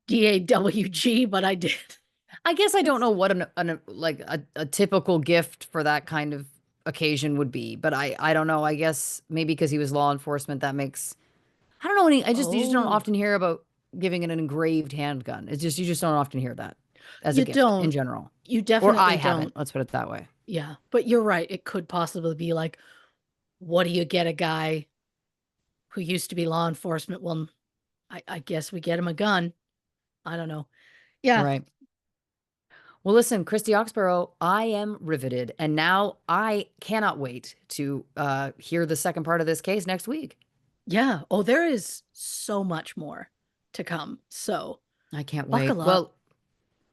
Speaker 2: DAWG, but I did.
Speaker 1: I guess I don't know what an like a typical gift for that kind of occasion would be, but I don't know. I guess maybe because he was law enforcement, that makes I don't know any. I just you just don't
Speaker 2: Oh,
Speaker 1: often hear about giving an engraved handgun. It's just you just don't often hear that as a
Speaker 2: you
Speaker 1: gift in
Speaker 2: don't.
Speaker 1: general,
Speaker 2: You
Speaker 1: or I
Speaker 2: definitely
Speaker 1: haven't.
Speaker 2: don't.
Speaker 1: Let's put it that way.
Speaker 2: Yeah. But you're right. It could possibly be like, what do you get a guy who used to be law enforcement? Well, I guess we get him a gun. I don't know. Yeah.
Speaker 1: Right. Well, listen, Christy Oxborrow, I am riveted, and now I cannot wait to hear the second part of this case next week.
Speaker 2: Yeah. Oh, there is so much more to come. So
Speaker 1: I can't wait.
Speaker 2: buckle up.
Speaker 1: Well,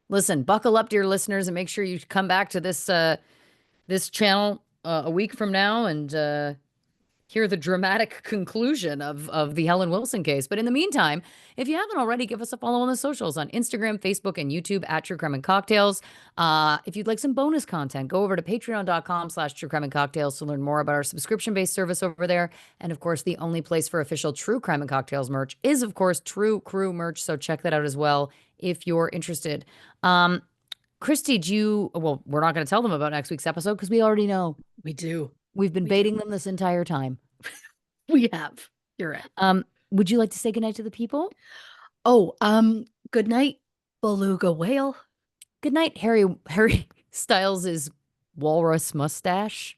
Speaker 1: listen, buckle up, dear listeners, and make sure you come back to this channel a week from now and hear the dramatic conclusion of the Helen Wilson case. But in the meantime, if you haven't already, give us a follow on the socials on Instagram, Facebook, and YouTube at True Crime and Cocktails. If you'd like some bonus content, go over to patreon.com/True Crime and Cocktails to learn more about our subscription-based service over there. And of course, the only place for official True Crime and Cocktails merch is, of course, True Crew merch. So check that out as well if you're interested. Christy, well, we're not going to tell them about next week's episode because we already know.
Speaker 2: We do.
Speaker 1: We've been baiting them this entire time.
Speaker 2: We have. You're right.
Speaker 1: Would you like to say goodnight to the people?
Speaker 2: Oh, good night, beluga whale.
Speaker 1: Good night, Harry Styles' walrus mustache.